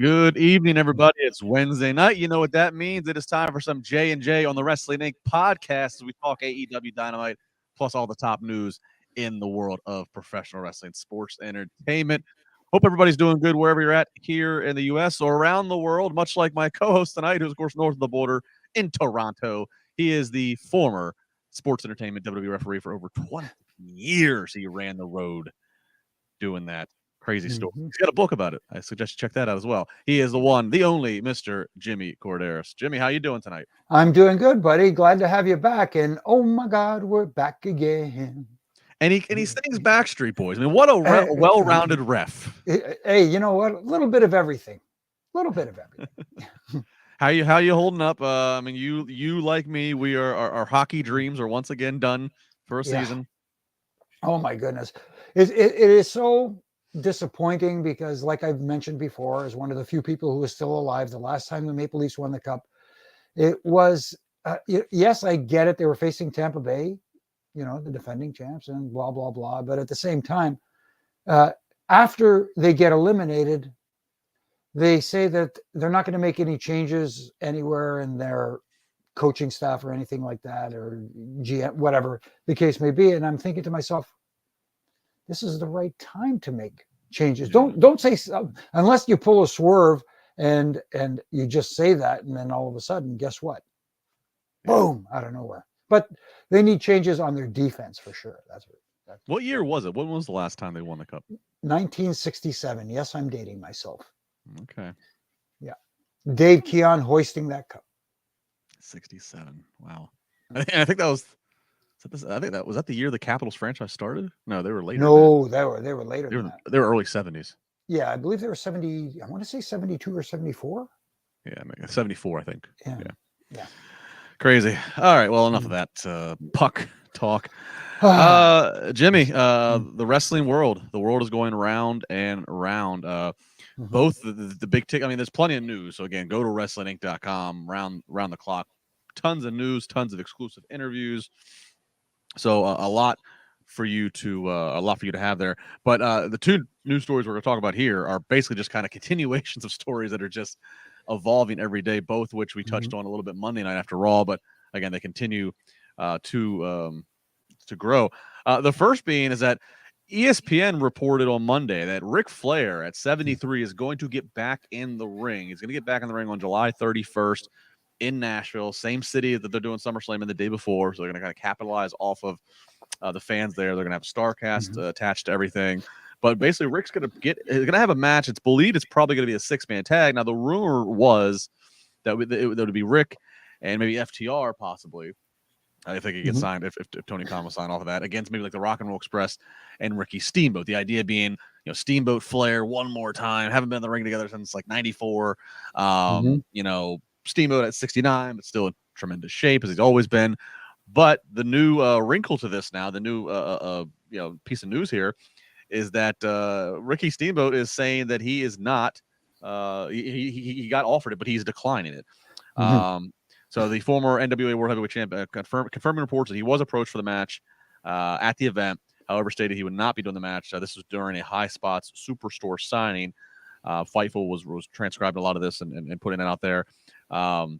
Good evening, everybody. It's Wednesday night. You know what that means. It is time for some J&J on the Wrestling Inc. podcast as we talk AEW Dynamite, plus all the top news in the world of professional wrestling, sports, entertainment. Hope everybody's doing good wherever you're at here in the U.S. or around the world, much like my co-host tonight, who's, of course, north of the border in Toronto. He is the former sports entertainment WWE referee for over 20 years. He ran the road doing that. Crazy story. He's got a book about it. I suggest you check that out as well. He is the one, the only Mr. Jimmy Korderas. Jimmy, how you doing tonight? I'm doing good, buddy. Glad to have you back. And oh my God, we're back again. And he sings Backstreet Boys. I mean, what a well-rounded ref. Hey, you know what? A little bit of everything. A little bit of everything. How you holding up? I mean, you like me, we are our hockey dreams are once again done for a season. Oh my goodness. It is so disappointing because, like I've mentioned before, as one of the few people who is still alive, the last time the Maple Leafs won the cup, it was, yes, I get it. They were facing Tampa Bay, the defending champs, and blah, blah, blah. But at the same time, after they get eliminated, they say that they're not going to make any changes anywhere in their coaching staff or anything like that, or GM, whatever the case may be. And I'm thinking to myself, this is the right time to make changes. Don't say, unless you pull a swerve and you just say that, and then all of a sudden, guess what? Boom, out of nowhere. But they need changes on their defense for sure. That's what year was it? When was the last time they won the cup? 1967. Yes, I'm dating myself. Okay. Yeah. Dave Keon hoisting that cup. 67. Wow. And I think that was was that the year the Capitals franchise started? No, they were later. No, they were later than that. They were early 70s. Yeah, I believe they were 70. I want to say 72 or 74. Yeah, 74, I think. Yeah. Crazy. All right. Well, enough of that puck talk. Jimmy, the wrestling world. The world is going round and round. Both the big tick. I mean, there's plenty of news. So again, go to WrestlingInc.com round the clock. Tons of news, tons of exclusive interviews. So a lot for you to have there. But the two news stories we're going to talk about here are basically just kind of continuations of stories that are just evolving every day. Both which we touched on a little bit Monday night after Raw, but again they continue to grow. The first being is that ESPN reported on Monday that Ric Flair at 73 is going to get back in the ring. He's going to get back in the ring on July 31st in Nashville, same city that they're doing SummerSlam in the day before. So they're going to kind of capitalize off of the fans there. They're going to have a star cast attached to everything. But basically, Rick's going to have a match. It's believed it's probably going to be a 6-man tag. Now, the rumor was that it would be Rick and maybe FTR possibly. I think he gets signed if Tony Khan will sign off of that against maybe like the Rock and Roll Express and Ricky Steamboat. The idea being, Steamboat Flair one more time. Haven't been in the ring together since like 94. Steamboat at 69, but still in tremendous shape as he's always been. But the new wrinkle to this now, the new piece of news here, is that Ricky Steamboat is saying that he is not. He got offered it, but he's declining it. So the former NWA World Heavyweight Champion confirming reports that he was approached for the match at the event. However, stated he would not be doing the match. This was during a High Spots Superstore signing. Fightful was transcribing a lot of this and putting it out there. So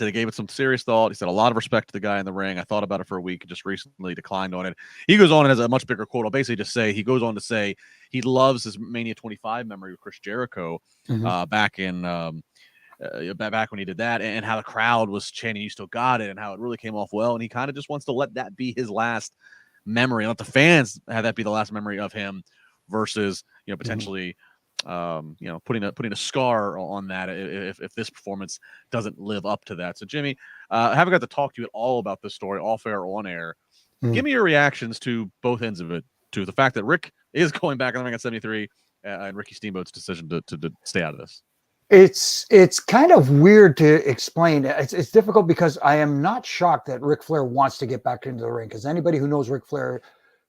they gave it some serious thought. He said a lot of respect to the guy in the ring. I thought about it for a week and just recently declined on it. He goes on and has a much bigger quote. I'll basically just say he goes on to say he loves his Mania 25 memory with Chris Jericho back in back when he did that, and how the crowd was chanting "You still got it," and how it really came off well. And he kind of just wants to let that be his last memory, and let the fans have that be the last memory of him, versus potentially putting a scar on that if this performance doesn't live up to that. So Jimmy, I haven't got to talk to you at all about this story, off air or on air. Give me your reactions to both ends of it, to the fact that Rick is going back in the ring at 73, and Ricky Steamboat's decision to stay out of this. It's kind of weird to explain. It's difficult because I am not shocked that Ric Flair wants to get back into the ring, because anybody who knows Ric Flair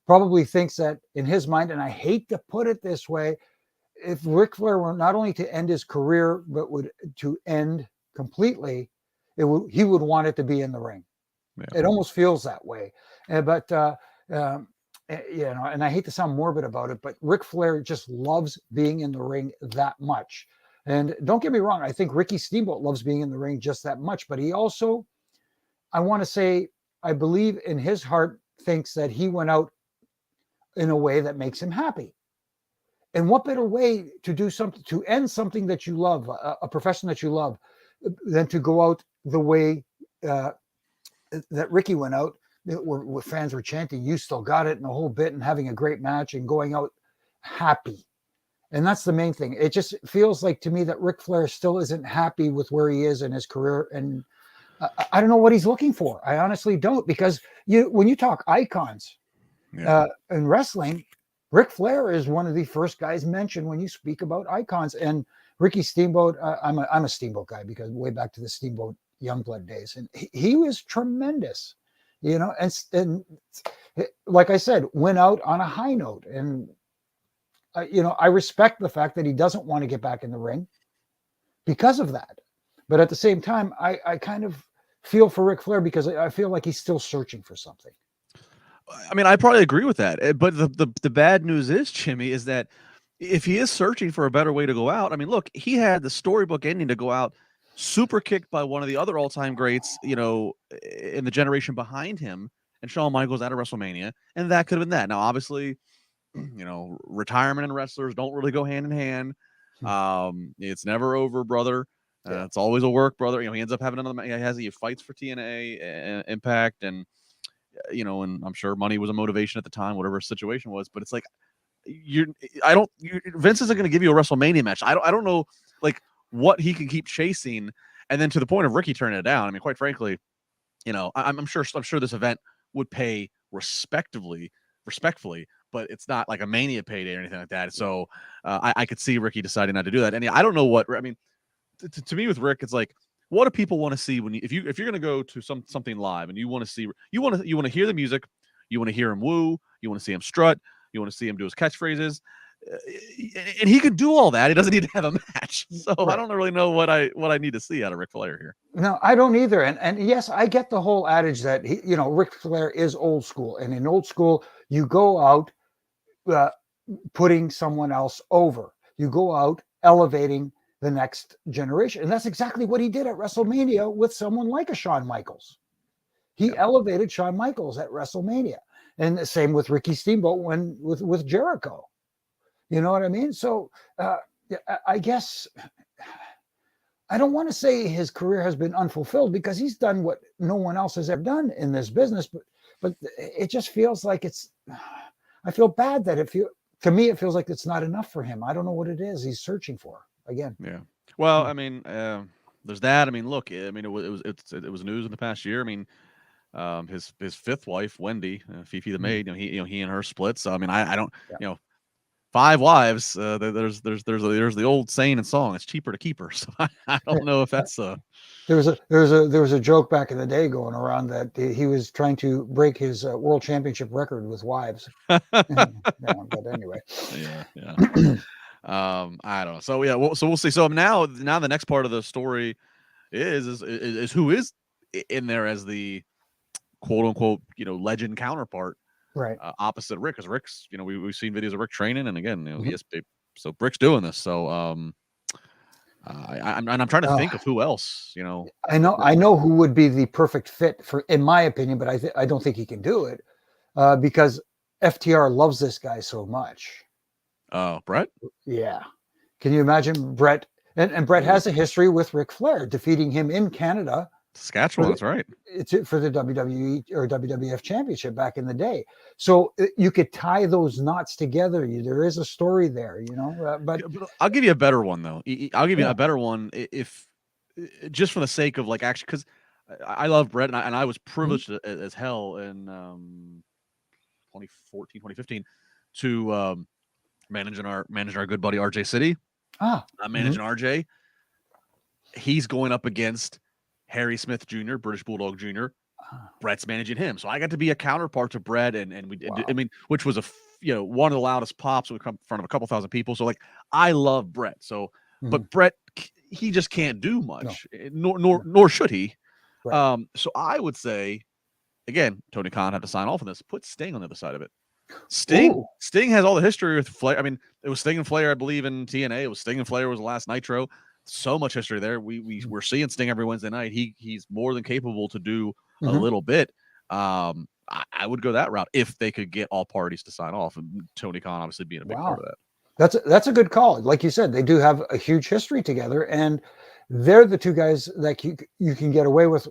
probably thinks that in his mind, and I hate to put it this way, if Ric Flair were not only to end his career, but to end completely, he would want it to be in the ring. Yeah. It almost feels that way. But and I hate to sound morbid about it, but Ric Flair just loves being in the ring that much. And don't get me wrong, I think Ricky Steamboat loves being in the ring just that much, but he also, I want to say, I believe in his heart thinks that he went out in a way that makes him happy. And what better way to do something, to end something that you love, a profession that you love, than to go out the way that Ricky went out, where fans were chanting, "You still got it," and the whole bit, and having a great match and going out happy. And that's the main thing. It just feels like to me that Ric Flair still isn't happy with where he is in his career. And I don't know what he's looking for. I honestly don't, because when you talk icons in wrestling, Ric Flair is one of the first guys mentioned when you speak about icons. And Ricky Steamboat, I'm a Steamboat guy, because way back to the Steamboat Youngblood days, and he was tremendous, and like I said, went out on a high note. And I respect the fact that he doesn't want to get back in the ring because of that. But at the same time, I kind of feel for Ric Flair, because I feel like he's still searching for something. I mean, I probably agree with that. But the bad news is, Jimmy, is that if he is searching for a better way to go out, I mean, look, he had the storybook ending to go out super kicked by one of the other all-time greats, in the generation behind him, and Shawn Michaels at a WrestleMania, and that could have been that. Now, obviously, retirement and wrestlers don't really go hand in hand. It's never over, brother. It's always a work, brother. He ends up having another. He fights for TNA, Impact, and and I'm sure money was a motivation at the time, whatever the situation was. But it's like Vince isn't going to give you a WrestleMania match. I don't know, like, what he can keep chasing, and then to the point of Ricky turning it down. I mean, quite frankly, I'm sure this event would pay respectfully, but it's not like a Mania payday or anything like that. So I could see Ricky deciding not to do that. And I don't know what, I mean, to me with Rick, it's like, what do people want to see if you're going to go to something live and you want to see, you want to hear the music, you want to hear him woo, you want to see him strut, you want to see him do his catchphrases, and he could do all that. He doesn't need to have a match. So right. I don't really know what I need to see out of Ric Flair here. No, I don't either. And yes, I get the whole adage that Ric Flair is old school, and in old school, you go out putting someone else over. You go out elevating the next generation, and that's exactly what he did at WrestleMania with someone like a Shawn Michaels. He elevated Shawn Michaels at WrestleMania, and the same with Ricky Steamboat with Jericho. You know what I mean? So I guess I don't want to say his career has been unfulfilled, because he's done what no one else has ever done in this business. But it just feels like I feel bad that to me, it feels like it's not enough for him. I don't know what it is he's searching for again. Yeah. Well, I mean, there's that. I mean, look, I mean, it was news in the past year. I mean, his fifth wife, Wendy, Fifi the maid, he and her split. So I mean, I don't, 5 wives. There's the old saying and song. It's cheaper to keep her. So I don't know if that's There was a joke back in the day going around that he was trying to break his world championship record with wives. But anyway. Yeah. I don't know. So so we'll see. So now the next part of the story is who is in there as the quote unquote legend counterpart. Right. Opposite Rick, because Rick's, we've seen videos of Rick training, and again, so Rick's doing this. So I'm trying to think of who else, I know who would be the perfect fit in my opinion, but I don't think he can do it because FTR loves this guy so much. Oh, Brett? Yeah. Can you imagine Brett? And Brett has a history with Ric Flair, defeating him in Canada. Saskatchewan, that's right. It's for the WWE or WWF Championship back in the day. So you could tie those knots together. There is a story there, But I'll give you a better one, though. I'll give you a better one if just for the sake of actually, because I love Brett, and I was privileged as hell in 2014, 2015 to managing our good buddy RJ City. Managing RJ. He's going up against Harry Smith Jr., British Bulldog Jr. Brett's managing him, so I got to be a counterpart to Brett, and we. Wow. I mean, which was one of the loudest pops. We come in front of a couple thousand people, so I love Brett. So, but Brett, he just can't do much, nor should he. Right. So I would say, again, Tony Khan had to sign off on this. Put Sting on the other side of it. Sting Ooh. Sting has all the history with Flair. I mean, it was Sting and Flair, I believe, in TNA. It was Sting and Flair was the last Nitro. So much history there. We're seeing Sting every Wednesday night. He's more than capable to do a little bit. I would go that route if they could get all parties to sign off, and Tony Khan obviously being a big part of that. That's a good call. Like you said, they do have a huge history together, and they're the two guys that you can get away with,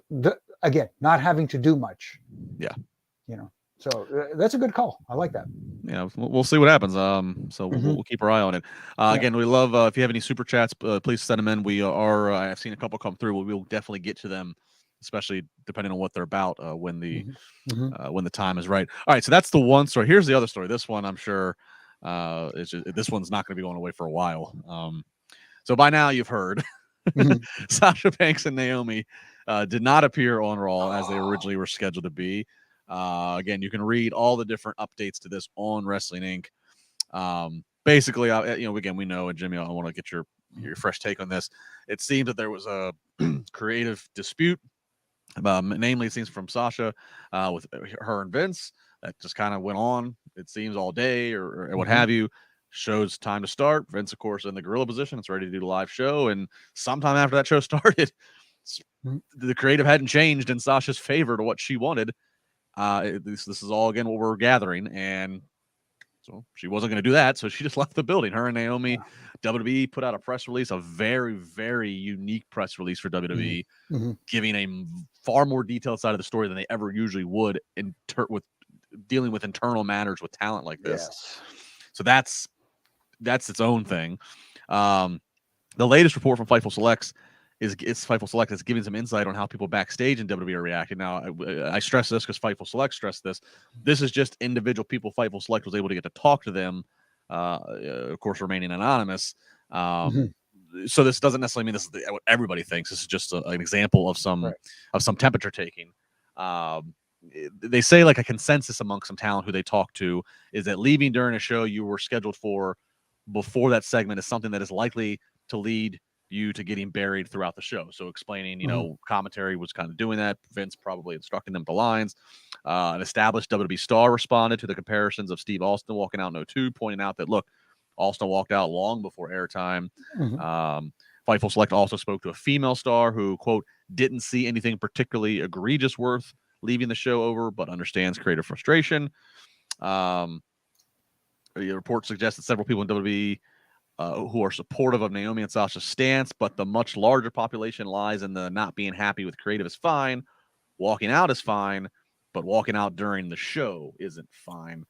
again, not having to do much. Yeah. So that's a good call. I like that. Yeah, we'll see what happens. So we'll keep our eye on it. Again, we love if you have any super chats, please send them in. We are I've seen a couple come through. We'll definitely get to them, especially depending on what they're about when the time is right. All right, so that's the one story. Here's the other story. This one, I'm sure, this one's not going to be going away for a while. So by now you've heard Sasha Banks and Naomi did not appear on Raw as they originally were scheduled to be. Again, you can read all the different updates to this on Wrestling Inc. Basically, again, we know, and Jimmy, I want to get your fresh take on this. It seems that there was a creative dispute, namely, it seems from Sasha with her and Vince that just kind of went on. It seems all day or what have you. Show's time to start. Vince, of course, in the gorilla position. It's ready to do the live show. And sometime after that show started, the creative hadn't changed in Sasha's favor to what she wanted. This is all, again, what we're gathering. And so she wasn't going to do that. So she just left the building. Her and Naomi, WWE put out a press release, a very, very unique press release for WWE, giving a far more detailed side of the story than they ever usually would with dealing with internal matters with talent like this. Yes. So that's its own thing. The latest report from Fightful Select is giving some insight on how people backstage in WWE are reacting. Now, I stress this because Fightful Select stressed this. This is just individual people Fightful Select was able to get to talk to them, of course, remaining anonymous. So this doesn't necessarily mean this is what everybody thinks. This is just an example of some temperature taking. They say like a consensus among some talent who they talk to is that leaving during a show you were scheduled for before that segment is something that is likely to lead you to getting buried throughout the show. So explaining, commentary was kind of doing that. Vince probably instructing them the lines. An established WWE star responded to the comparisons of Steve Austin walking out in 02, pointing out that, look, Austin walked out long before airtime. Fightful Select also spoke to a female star who, quote, didn't see anything particularly egregious worth leaving the show over, but understands creative frustration. The report suggests that several people in WWE who are supportive of Naomi and Sasha's stance, but the much larger population lies in the not being happy with creative is fine, walking out is fine, but walking out during the show isn't fine.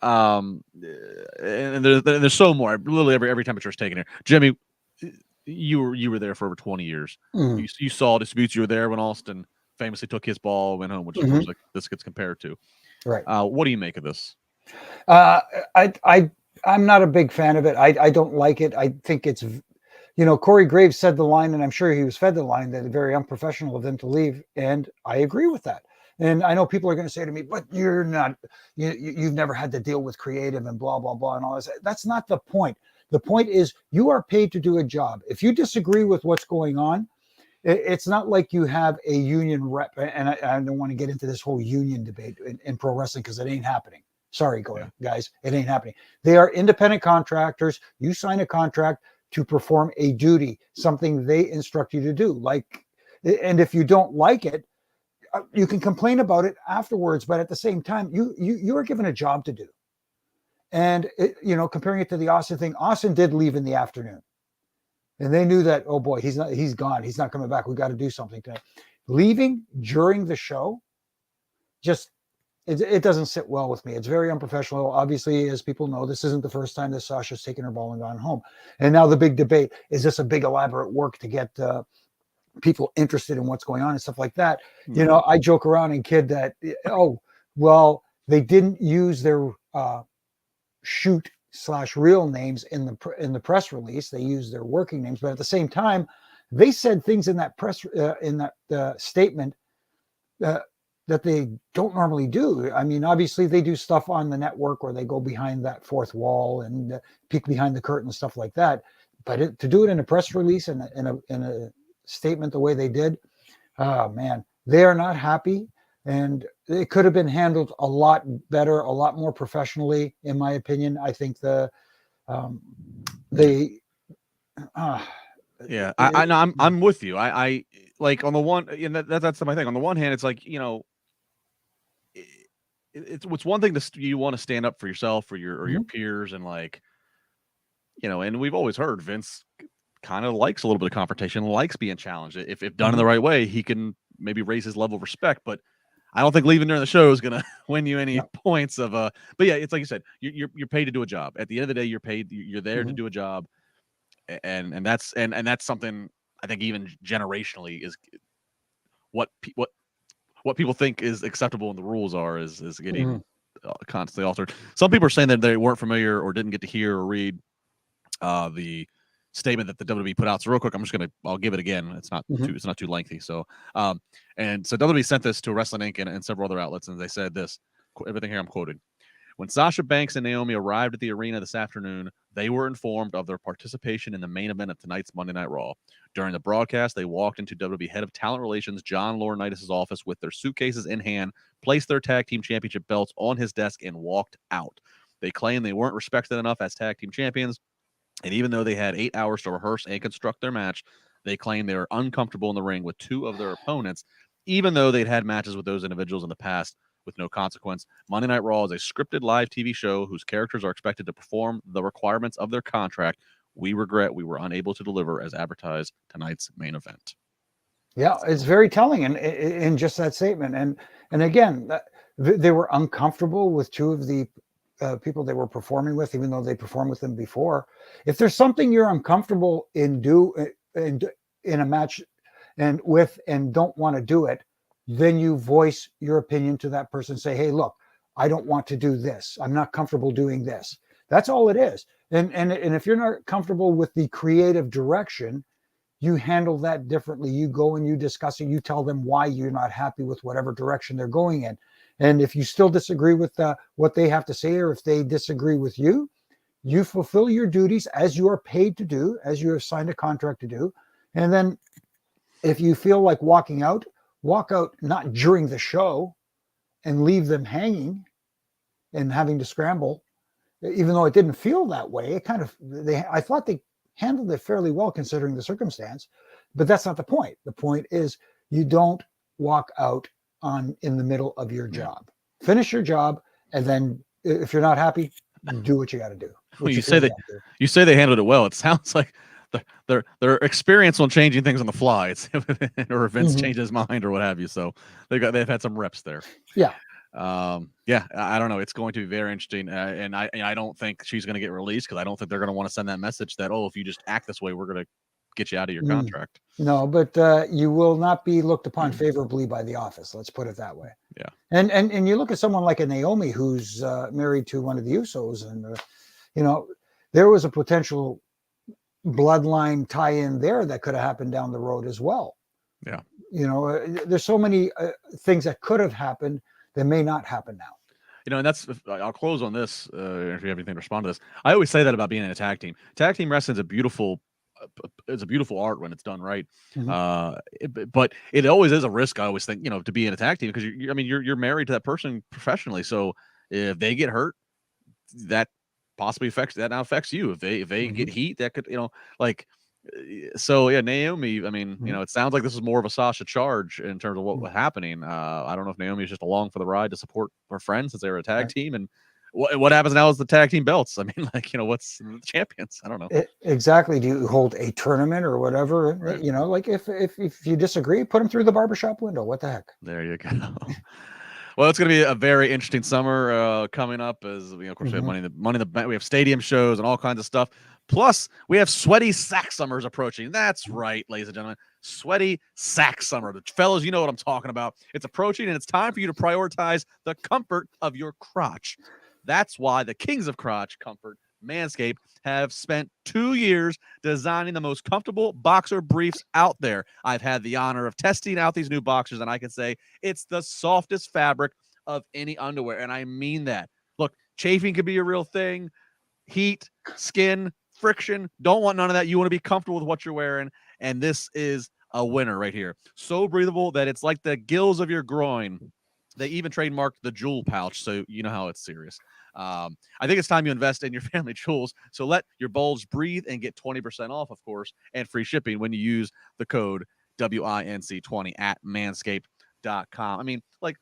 And there's so more. Literally every temperature is taken here. Jimmy, you were there for over 20 years. You saw disputes. You were there when Austin famously took his ball and went home, which of course like this gets compared to. Right. What do you make of this? I'm not a big fan of it. I don't like it. I think it's, Corey Graves said the line, and I'm sure he was fed the line, that it's very unprofessional of them to leave. And I agree with that. And I know people are going to say to me, but you're not, you've never had to deal with creative and blah, blah, blah, and all this. That's not the point. The point is you are paid to do a job. If you disagree with what's going on, it's not like you have a union rep. And I don't want to get into this whole union debate in pro wrestling because it ain't happening. Sorry, guys, it ain't happening. They are independent contractors. You sign a contract to perform a duty, something they instruct you to do. And if you don't like it, you can complain about it afterwards. But at the same time, you are given a job to do. And comparing it to the Austin thing, Austin did leave in the afternoon, and they knew that. Oh boy, he's gone. He's not coming back. We got to do something tonight. Leaving during the show, it doesn't sit well with me. It's very unprofessional. Obviously, as people know, this isn't the first time that Sasha's taken her ball and gone home. And now the big debate, is this a big elaborate work to get people interested in what's going on and stuff like that? I joke around and kid that, they didn't use their shoot/real names in the press release. They used their working names, but at the same time, they said things in that press statement that they don't normally do. I mean, obviously they do stuff on the network where they go behind that fourth wall and peek behind the curtain and stuff like that. But to do it in a press release and in a statement the way they did, oh man, they are not happy. And it could have been handled a lot better, a lot more professionally, in my opinion. I think I'm with you. I like on the one, and that's my thing. On the one hand, it's like, it's one thing you want to stand up for yourself or your peers, and like, and we've always heard Vince kind of likes a little bit of confrontation, likes being challenged. If done in the right way, he can maybe raise his level of respect. But I don't think leaving during the show is gonna win you any points of But yeah, it's like you said, you're paid to do a job. At the end of the day, you're paid. You're there to do a job, and that's something I think even generationally is what people think is acceptable and the rules is getting constantly altered. Some people are saying that they weren't familiar or didn't get to hear or read the statement that the WWE put out. So real quick, I'll give it again. It's not too lengthy. So and so WWE sent this to Wrestling Inc. and several other outlets, and they said this, everything here I'm quoting. When Sasha Banks and Naomi arrived at the arena this afternoon, they were informed of their participation in the main event of tonight's Monday Night Raw. During the broadcast, they walked into WWE Head of Talent Relations John Laurinaitis' office with their suitcases in hand, placed their tag team championship belts on his desk, and walked out. They claimed they weren't respected enough as tag team champions, and even though they had 8 hours to rehearse and construct their match, they claimed they were uncomfortable in the ring with 2 of their opponents, even though they'd had matches with those individuals in the past with no consequence. Monday Night Raw is a scripted live TV show whose characters are expected to perform the requirements of their contract. We regret we were unable to deliver as advertised tonight's main event. Yeah, it's very telling in just that statement. And again, they were uncomfortable with 2 of the people they were performing with, even though they performed with them before. If there's something you're uncomfortable in a match and don't want to do it, then you voice your opinion to that person. Say, hey, look, I don't want to do this. I'm not comfortable doing this. That's all it is. And if you're not comfortable with the creative direction, you handle that differently. You go and you discuss it. You tell them why you're not happy with whatever direction they're going in. And if you still disagree with what they have to say, or if they disagree with you, you fulfill your duties as you are paid to do, as you have signed a contract to do. And then if you feel like walking out, walk out, not during the show and leave them hanging and having to scramble, even though it didn't feel that way. I thought they handled it fairly well considering the circumstance, but that's not the point. The point is you don't walk out in the middle of your job. Finish your job, and then if you're not happy, do what you got to do. Well, you say they handled it well. It sounds like their experience on changing things on the fly. It's or Vince changed his mind or what have you. So they've had some reps there. Yeah. I don't know. It's going to be very interesting, and I don't think she's going to get released, because I don't think they're going to want to send that message that, if you just act this way, we're going to get you out of your contract. No, but you will not be looked upon favorably by the office. Let's put it that way. Yeah. And you look at someone like a Naomi who's married to one of the Usos, and there was a potential bloodline tie-in there that could have happened down the road as well. Yeah. There's so many things that could have happened that may not happen now. And I'll close on this. If you have anything to respond to this, I always say that about being in a tag team. Tag team wrestling is a beautiful art when it's done right. But it always is a risk. I always think, to be in a tag team, because you're married to that person professionally. So if they get hurt, that possibly affects you. If they get heat, that could, so yeah, Naomi, it sounds like this is more of a Sasha charge in terms of what was happening. I don't know if Naomi is just along for the ride to support her friends since they were a tag team, and what happens now is the tag team belts. What's the champions? I don't know. Exactly. Do you hold a tournament or whatever? Right. If you disagree, put them through the barbershop window. What the heck? There you go. Well, it's going to be a very interesting summer coming up, as of course, we have Money in the Bank. We have stadium shows and all kinds of stuff. Plus, we have sweaty sack summers approaching. That's right, ladies and gentlemen. Sweaty sack summer. The fellas, you know what I'm talking about. It's approaching, and it's time for you to prioritize the comfort of your crotch. That's why the kings of crotch comfort, Manscaped, have spent 2 years designing the most comfortable boxer briefs out there. I've had the honor of testing out these new boxers, and I can say it's the softest fabric of any underwear, and I mean that. Look, chafing could be a real thing. Heat, skin, friction. Don't want none of that. You want to be comfortable with what you're wearing, and this is a winner right here. So breathable that it's like the gills of your groin. They even trademarked the jewel pouch, so you know how it's serious. I think it's time you invest in your family jewels. So let your bulge breathe and get 20% off, of course, and free shipping when you use the code WINC20 at manscaped.com. I mean, like,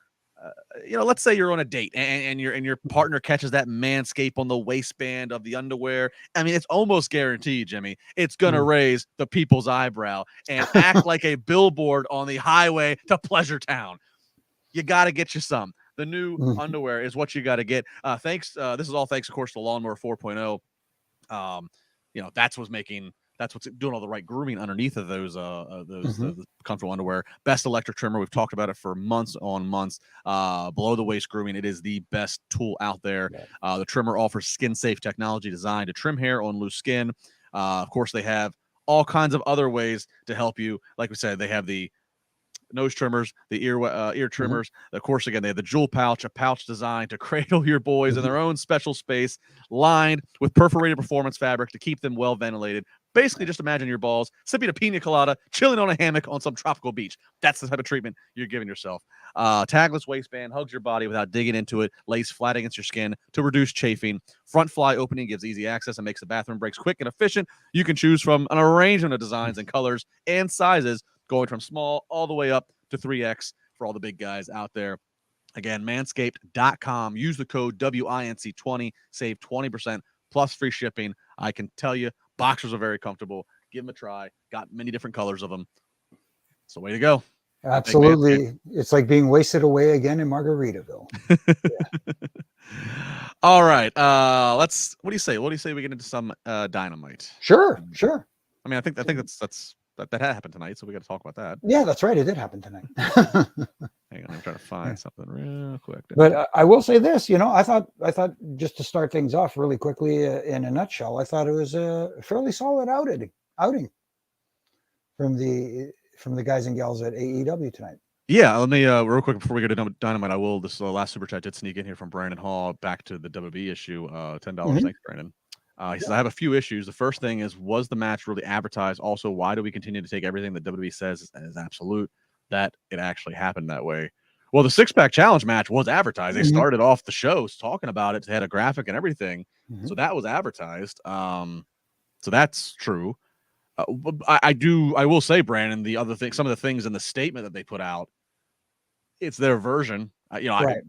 let's say you're on a date and your partner catches that Manscaped on the waistband of the underwear. I mean, it's almost guaranteed, Jimmy, it's gonna raise the people's eyebrow and act like a billboard on the highway to Pleasure Town. You got to get you some. The new underwear is what you got to get. Thanks. This is all thanks, of course, to Lawnmower 4.0. That's what's doing all the right grooming underneath of those the comfortable underwear. Best electric trimmer. We've talked about it for months on months. Below the waist grooming. It is the best tool out there. The trimmer offers skin safe technology designed to trim hair on loose skin. Of course, they have all kinds of other ways to help you. Like we said, they have the nose trimmers, the ear trimmers. Of course, again, they have the jewel pouch, a pouch designed to cradle your boys in their own special space, lined with perforated performance fabric to keep them well ventilated. Basically, just imagine your balls sipping a pina colada, chilling on a hammock on some tropical beach. That's the type of treatment you're giving yourself. Tagless waistband hugs your body without digging into it, lays flat against your skin to reduce chafing. Front fly opening gives easy access and makes the bathroom breaks quick and efficient. You can choose from an arrangement of designs and colors and sizes, going from small all the way up to 3X for all the big guys out there. Again, manscaped.com. Use the code WINC20. Save 20% plus free shipping. I can tell you, boxers are very comfortable. Give them a try. Got many different colors of them. It's the way to go. Absolutely. It's like being wasted away again in Margaritaville. All right. What do you say? What do you say we get into some Dynamite? Sure. I mean, I think that happened tonight, so we got to talk about that. Yeah, that's right. It did happen tonight. Hang on, I'm trying to find something real quick. But I will say this, I thought just to start things off really quickly in a nutshell, I thought it was a fairly solid outing from the guys and gals at AEW tonight. Yeah, let me real quick before we go to Dynamite, I will. This last super chat did sneak in here from Brandon Hall back to the WWE issue. $10. Thanks, Brandon. He says, I have a few issues. The first thing is, was the match really advertised? Also, why do we continue to take everything that WWE says as absolute, that it actually happened that way? Well, the six-pack challenge match was advertised. They started off the shows talking about it. They had a graphic and everything. So that was advertised. So that's true. I will say, Brandon, the other thing, some of the things in the statement that they put out, it's their version. Right.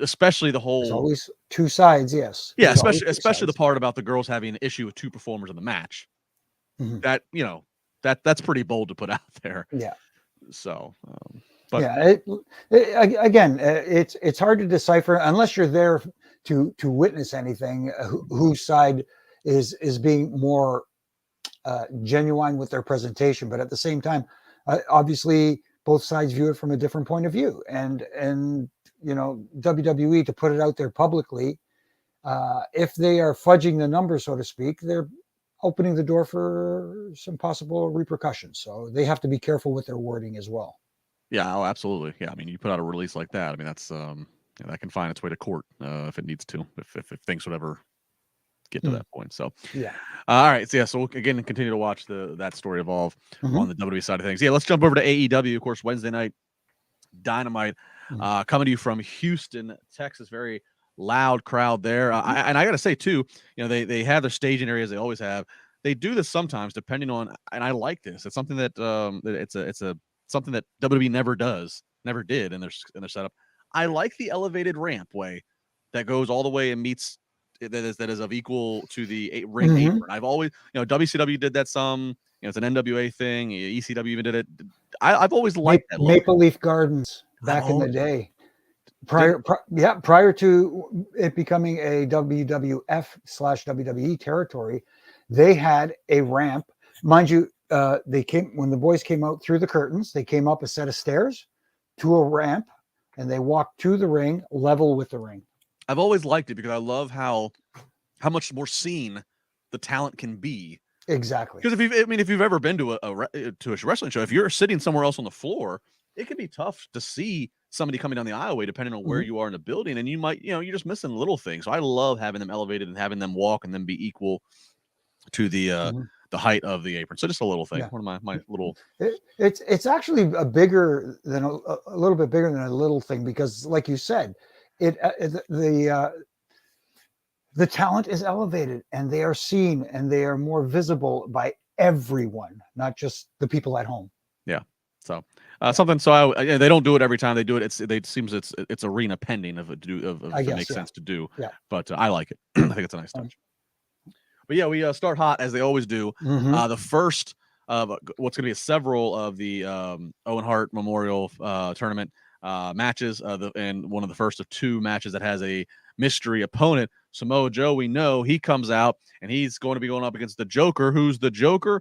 Especially the whole. There's always two sides, yes. Yeah, especially the part about the girls having an issue with two performers in the match. That that's pretty bold to put out there. Yeah. So, again, it's hard to decipher unless you're there to witness anything. Whose side is being more genuine with their presentation, but at the same time, obviously, both sides view it from a different point of view, and WWE, to put it out there publicly, if they are fudging the numbers, so to speak, they're opening the door for some possible repercussions. So they have to be careful with their wording as well. Yeah, absolutely. Yeah, I mean, you put out a release like that. I mean, that's that can find its way to court if it needs to, if things would ever get to that point. So yeah. All right. So we'll again continue to watch that story evolve on the WWE side of things. Yeah, let's jump over to AEW. Of course, Wednesday night Dynamite coming to you from Houston, Texas. Very loud crowd there. And I got to say too, they have their staging areas. They always have. They do this sometimes, depending on. And I like this. It's something that it's something that WWE never did in their setup. I like the elevated ramp way that goes all the way and meets. That is of equal to the ring apron. I've always, WCW did that some. It's an NWA thing. ECW even did it. I've always liked that. Maple Leaf Gardens back in the day. Prior to it becoming a WWF/WWE territory, they had a ramp. Mind you, when the boys came out through the curtains, they came up a set of stairs to a ramp, and they walked to the ring level with the ring. I've always liked it because I love how much more seen the talent can be. Exactly. Because if you've ever been to a wrestling show, if you're sitting somewhere else on the floor, it can be tough to see somebody coming down the aisleway depending on where you are in the building, and you might, you're just missing little things. So I love having them elevated and having them walk and then be equal to the the height of the apron. So just a little thing. Yeah. One of my little. It's actually a bigger than a little bit bigger than a little thing, because, like you said, the talent is elevated and they are seen and they are more visible by everyone, not just the people at home. Yeah. So something. So they don't do it every time they do it. It seems it's arena pending if it makes sense to do. Yeah. But I like it. I think it's a nice touch. But yeah, we start hot as they always do. Mm-hmm. The first of what's going to be several of the Owen Hart Memorial Tournament matches, and one of the first of 2 matches that has a mystery opponent. Samoa Joe, we know he comes out and he's going to be going up against the Joker. Who's the Joker?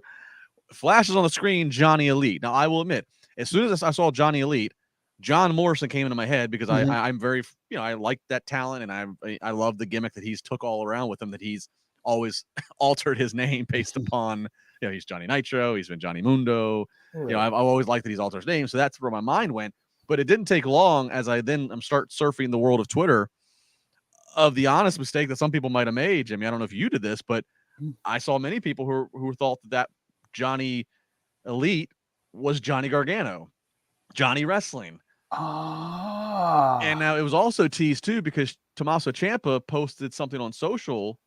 Flashes on the screen, Johnny Elite. Now, I will admit, as soon as I saw Johnny Elite, John Morrison came into my head, because I'm very, I like that talent, and I love the gimmick that he's took all around with him, that he's always altered his name based upon, he's Johnny Nitro, he's been Johnny Mundo. Right. I've always liked that he's altered his name. So that's where my mind went. But it didn't take long as I then start surfing the world of Twitter of the honest mistake that some people might have made. Jimmy, I don't know if you did this, but I saw many people who thought that Johnny Elite was Johnny Gargano, Johnny Wrestling. And now it was also teased too, because Tommaso Ciampa posted something on social.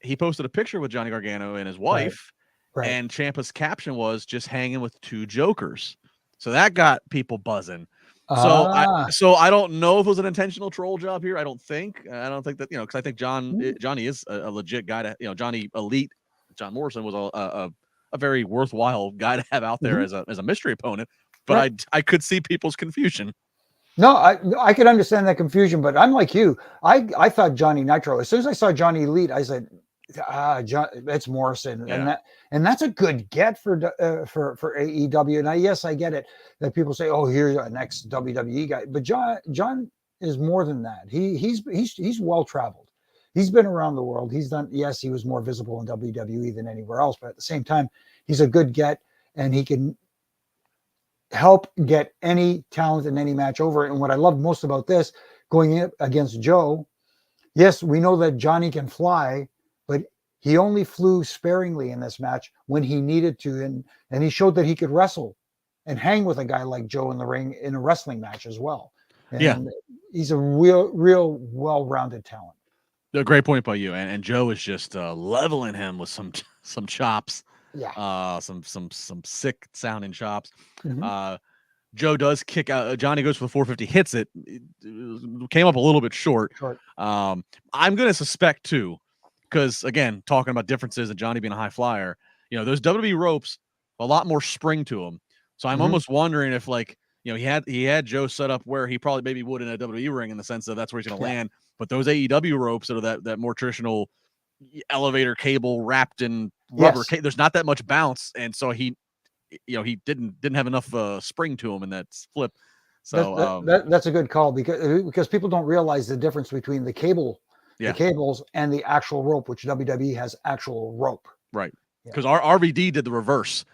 He posted a picture with Johnny Gargano and his wife, right. And Ciampa's caption was "just hanging with 2 jokers." So that got people buzzing. So I don't know if it was an intentional troll job here. I don't think that, because I think Johnny is a legit guy to, Johnny Elite. John Morrison was a very worthwhile guy to have out there as a mystery opponent. But right. I could see people's confusion. No, I could understand that confusion, but I'm like you. I thought Johnny Nitro. As soon as I saw Johnny Elite, I said, John, it's Morrison, yeah. and that's a good get for AEW. And yes, I get it that people say, "Oh, here's our next WWE guy," but John is more than that. He's well traveled. He's been around the world. He's done. Yes, he was more visible in WWE than anywhere else, but at the same time, he's a good get, and he can help get any talent in any match over. And what I love most about this, going in against Joe, yes, we know that Johnny can fly, but he only flew sparingly in this match when he needed to, and he showed that he could wrestle and hang with a guy like Joe in the ring in a wrestling match as well. And he's a real well-rounded talent. A great point by you. And Joe is just leveling him with some chops. Yeah. Some sick sounding chops. Joe does kick out. Johnny goes for the 450, hits it. It came up a little bit short. I'm going to suspect too, because again, talking about differences and Johnny being a high flyer, those WWE ropes, a lot more spring to them. So I'm almost wondering if, like, he had Joe set up where he probably maybe would in a WWE ring, in the sense of that's where he's going to land. But those AEW ropes that are that more traditional elevator cable wrapped in rubber, there's not that much bounce, and so he didn't have enough spring to him in that flip. So that's a good call, because people don't realize the difference between the cables and the actual rope, which WWE has actual rope. Right. Because our RVD did the reverse.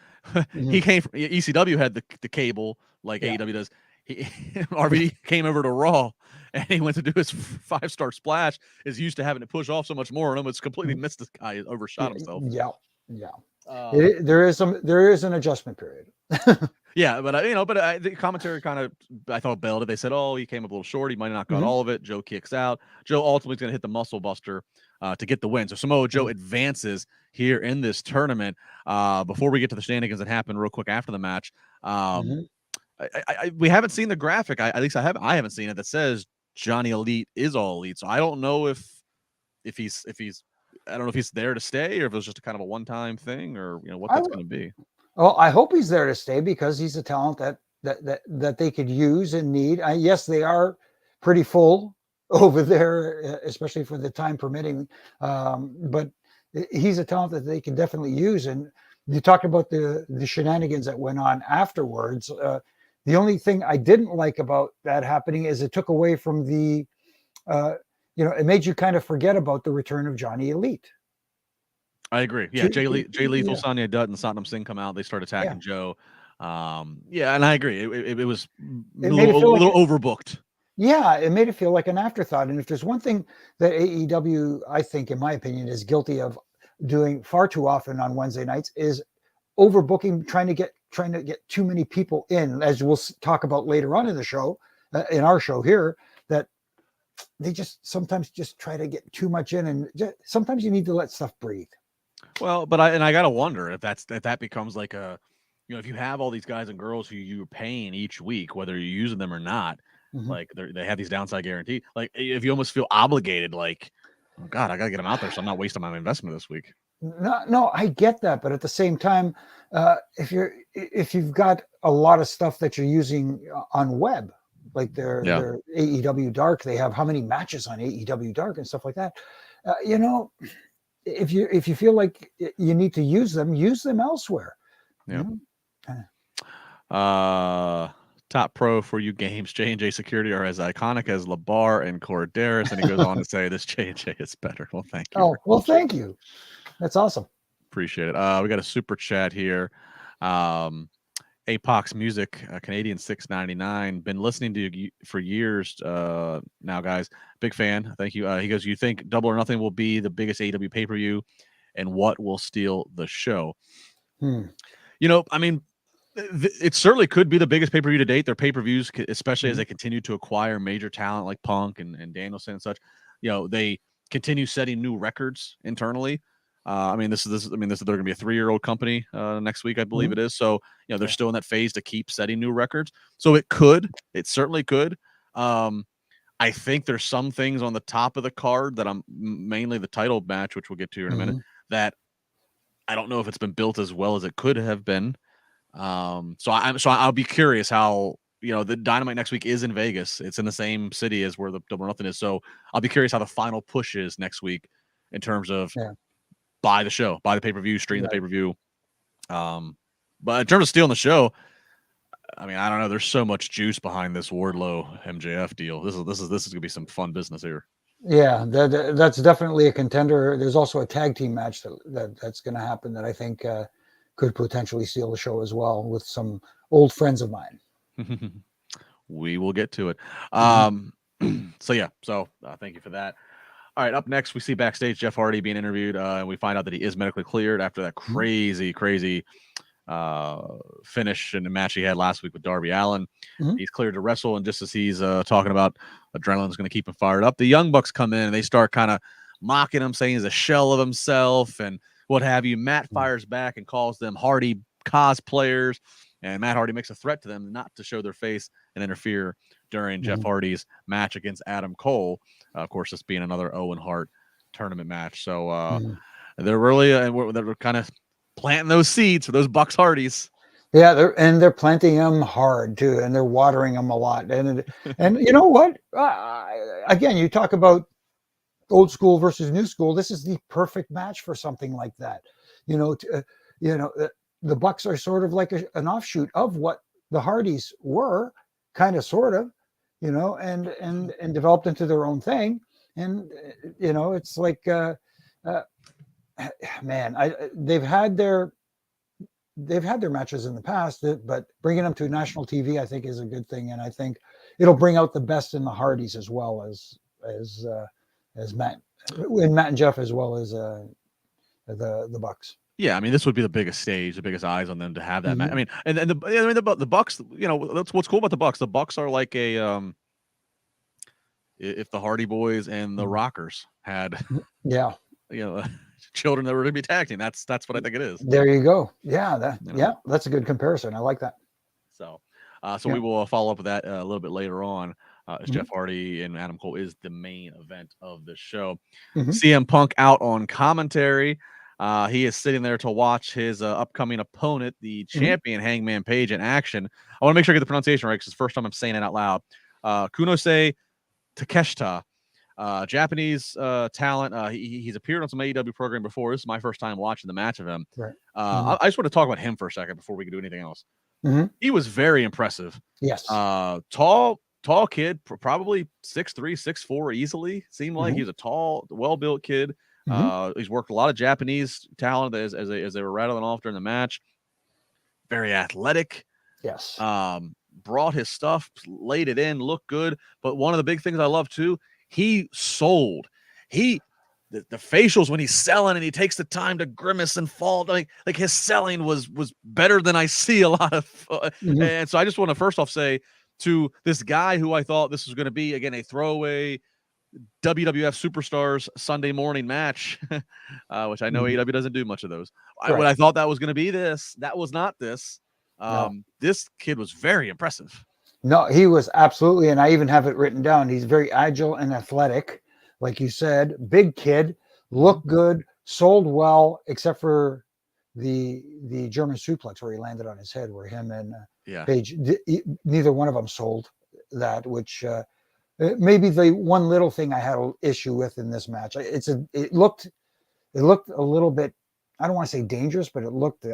He came from ECW, had the cable like AEW does. RVD came over to Raw, and he went to do his 5-star splash. Is used to having to push off so much more, and almost completely missed this guy. Overshot himself. There is an adjustment period. But the commentary kind of, I thought, bailed it. They said, "Oh, he came up a little short. He might not got all of it." Joe kicks out. Joe ultimately is going to hit the muscle buster to get the win. So Samoa Joe advances here in this tournament. Before we get to the shenanigans that happened real quick after the match, we haven't seen the graphic. At least I haven't seen it, that says Johnny Elite is all elite. So I don't know if he's I don't know if he's there to stay, or if it was just a kind of a one-time thing, or what that's going to be. Well, I hope he's there to stay, because he's a talent that they could use and need. Yes, they are pretty full over there, especially for the time permitting. But he's a talent that they can definitely use. And you talked about the shenanigans that went on afterwards. The only thing I didn't like about that happening is it took away from the, it made you kind of forget about the return of Johnny Elite. I agree. Yeah, Jay Lethal, Sonya Dutt, and Satnam Singh come out. They start attacking Joe. And I agree. It was a little overbooked. Yeah, it made it feel like an afterthought. And if there's one thing that AEW, I think, in my opinion, is guilty of doing far too often on Wednesday nights is overbooking, trying to get too many people in, as we'll talk about later on in the show, in our show here, that they just sometimes just try to get too much in, and sometimes you need to let stuff breathe. Well, but I gotta wonder if that becomes like a, if you have all these guys and girls who you're paying each week, whether you're using them or not, like they have these downside guarantee, like if you almost feel obligated, like, oh God, I gotta get them out there, so I'm not wasting my investment this week. No, I get that, but at the same time, if you've got a lot of stuff that you're using on web, like their AEW Dark, they have how many matches on AEW Dark and stuff like that. If you feel like you need to use them elsewhere. Yeah. Top pro for you games. J&J Security are as iconic as LaBar and Korderas, and he goes on to say this J&J is better. Well, thank you. Oh, well, thank you. That's awesome. Appreciate it. We got a super chat here. Apox Music, Canadian $6.99. Been listening to you for years now, guys. Big fan. Thank you. He goes, you think Double or Nothing will be the biggest AEW pay-per-view, and what will steal the show? I mean, it certainly could be the biggest pay-per-view to date. Their pay-per-views, especially as they continue to acquire major talent like Punk and Danielson and such, they continue setting new records internally. They're going to be a 3-year-old company next week, I believe it is. So, they're still in that phase to keep setting new records. So it certainly could. I think there's some things on the top of the card that I'm mainly the title match, which we'll get to in a minute, that I don't know if it's been built as well as it could have been. So I'll be curious how, the Dynamite next week is in Vegas. It's in the same city as where the Double or Nothing is. So I'll be curious how the final push is next week in terms of buy the show, buy the pay-per-view, stream the pay-per-view. But in terms of stealing the show, I mean, I don't know. There's so much juice behind this Wardlow MJF deal. This is gonna be some fun business here. Yeah, that's definitely a contender. There's also a tag team match that's going to happen that I think could potentially steal the show as well, with some old friends of mine. We will get to it. So thank you for that. All right, up next, we see backstage Jeff Hardy being interviewed, and we find out that he is medically cleared after that crazy finish in the match he had last week with Darby Allin. He's cleared to wrestle, and just as he's talking about adrenaline's going to keep him fired up, the Young Bucks come in and they start kind of mocking him, saying he's a shell of himself and what have you. Matt fires back and calls them Hardy cosplayers, and Matt Hardy makes a threat to them not to show their face and interfere during Jeff Hardy's match against Adam Cole. Of course, this being another Owen Hart tournament match. So they're really they're kind of planting those seeds for those Bucks Hardys. Yeah, they're planting them hard too, and they're watering them a lot. And you know what? Again, you talk about old school versus new school. This is the perfect match for something like that. The Bucks are sort of like an offshoot of what the Hardys were, kind of, sort of, and developed into their own thing. And it's like, they've had their matches in the past, but bringing them to national TV, I think, is a good thing, and I think it'll bring out the best in the Hardys as well as Matt and Jeff, as well as the Bucks. Yeah, I mean, this would be the biggest stage, the biggest eyes on them to have that match. I mean, and the Bucks, that's what's cool about the Bucks. The Bucks are like a if the Hardy Boys and the Rockers had children that were going to be tag team. That's what I think it is. There you go. Yeah, that's a good comparison. I like that. So we will follow up with that a little bit later on. As Jeff Hardy and Adam Cole is the main event of the show. CM Punk out on commentary. He is sitting there to watch his upcoming opponent, the champion Hangman Page, in action. I want to make sure I get the pronunciation right, because it's the first time I'm saying it out loud. Kunose Takeshita, Japanese talent. He's appeared on some AEW program before. This is my first time watching the match of him. Right. I just want to talk about him for a second before we can do anything else. He was very impressive. Yes. Tall kid, probably 6'3", 6'4", easily. Seemed like he was a tall, well-built kid. He's worked a lot of Japanese talent as they were rattling off during the match. Very athletic. Yes. Brought his stuff, laid it in, looked good. But one of the big things I love too, he sold. He the facials when he's selling and he takes the time to grimace and fall, like his selling was better than I see a lot of. And so I just want to first off say to this guy who I thought this was going to be again a throwaway WWF Superstars Sunday morning match, which I know AEW doesn't do much of those. When I thought that was going to be this, that was not this. This kid was very impressive. No, he was absolutely, and I even have it written down. He's very agile and athletic, like you said. Big kid, looked good, sold well, except for the German suplex where he landed on his head, where him and Page, neither one of them sold that, which maybe the one little thing I had an issue with in this match. It looked a little bit, I don't want to say dangerous, but it looked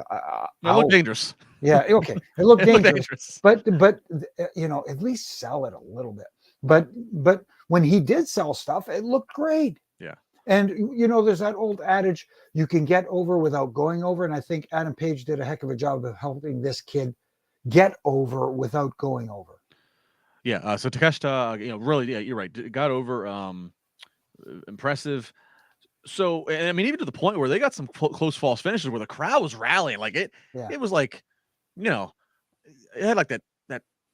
dangerous. Yeah, okay. It looked dangerous. But at least sell it a little bit. But when he did sell stuff, it looked great. Yeah. And there's that old adage, you can get over without going over, and I think Adam Page did a heck of a job of helping this kid get over without going over. Yeah, so Takeshita, really, yeah, you're right. Got over, impressive. So, and I mean, even to the point where they got some close false finishes where the crowd was rallying, like it was like, it had like that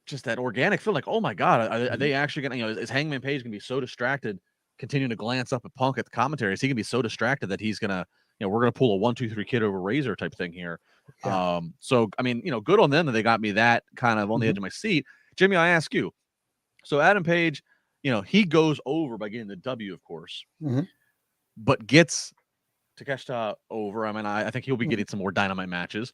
just that organic feel, like, oh my God, are they actually gonna, is Hangman Page gonna be so distracted, continuing to glance up at Punk at the commentary? Is he gonna be so distracted that he's gonna, we're gonna pull a 1, 2, 3 kid over razor type thing here? Yeah. So I mean, good on them that they got me that kind of on the edge of my seat. Jimmy, I ask you, so Adam Page, he goes over by getting the W, of course, but gets Takeshita over. I mean, I think he'll be getting some more Dynamite matches.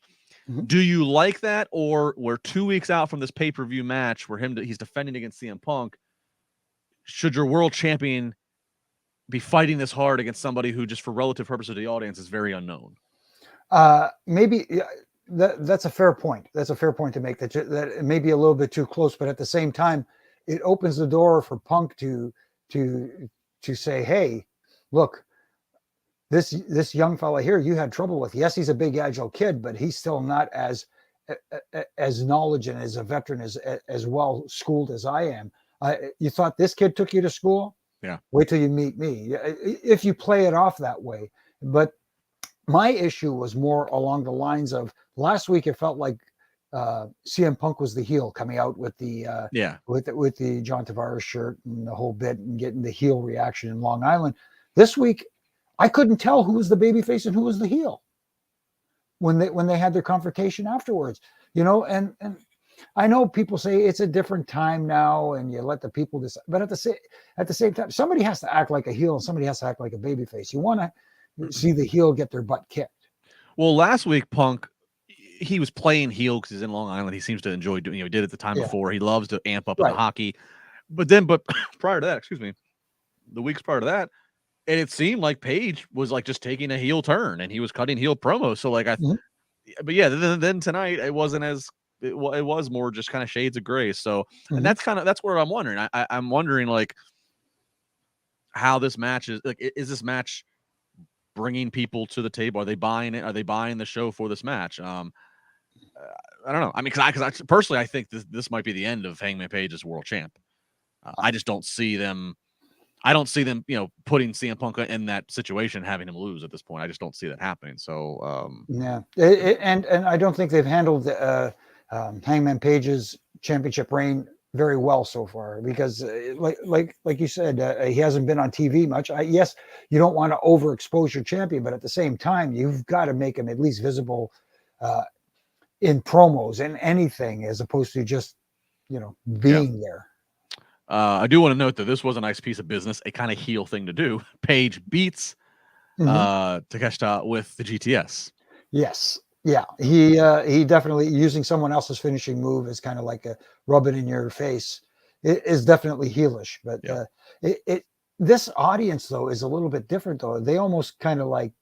Do you like that, or we're 2 weeks out from this pay-per-view match where he's defending against CM Punk? Should your world champion be fighting this hard against somebody who, just for relative purposes of the audience, is very unknown? Maybe that's a fair point. That's a fair point to make. That it may be a little bit too close, but at the same time, it opens the door for Punk to say, "Hey, look, this young fella here, you had trouble with. Yes, he's a big agile kid, but he's still not as knowledgeable and as a veteran as well schooled as I am. You thought this kid took you to school? Yeah. Wait till you meet me. If you play it off that way." But my issue was more along the lines of last week. It felt like CM Punk was the heel coming out with the with the John Tavares shirt and the whole bit and getting the heel reaction in Long Island. This week, I couldn't tell who was the babyface and who was the heel when they had their confrontation afterwards. And I know people say it's a different time now and you let the people decide, but at the same time, somebody has to act like a heel and somebody has to act like a babyface. You want to see the heel get their butt kicked. Well, last week, Punk, he was playing heel because he's in Long Island. He seems to enjoy doing, he did it the time before. He loves to amp up in the hockey. But prior to that, the weeks prior to that, and it seemed like Page was like just taking a heel turn and he was cutting heel promos. So like but yeah, then tonight it wasn't as it was more just kind of shades of gray. So and that's where I'm wondering. I'm wondering like how this match is like. Is this match bringing people to the table? Are they buying it? Are they buying the show for this match? I don't know. I mean, because I personally, I think this might be the end of Hangman Page as world champ. I just don't see them. I don't see them, putting CM Punk in that situation, having him lose at this point. I just don't see that happening. So and I don't think they've handled Hangman Page's championship reign very well so far, because like you said, he hasn't been on TV much. Yes, you don't want to overexpose your champion, but at the same time, you've got to make him at least visible in promos and anything, as opposed to just being there. I do want to note that this was a nice piece of business, a kind of heel thing to do. Page beats Takeshita with the GTS. Yes. Yeah. He definitely, using someone else's finishing move is kind of like a rub it in your face. It is definitely heelish, but this audience though is a little bit different though. They almost kind of like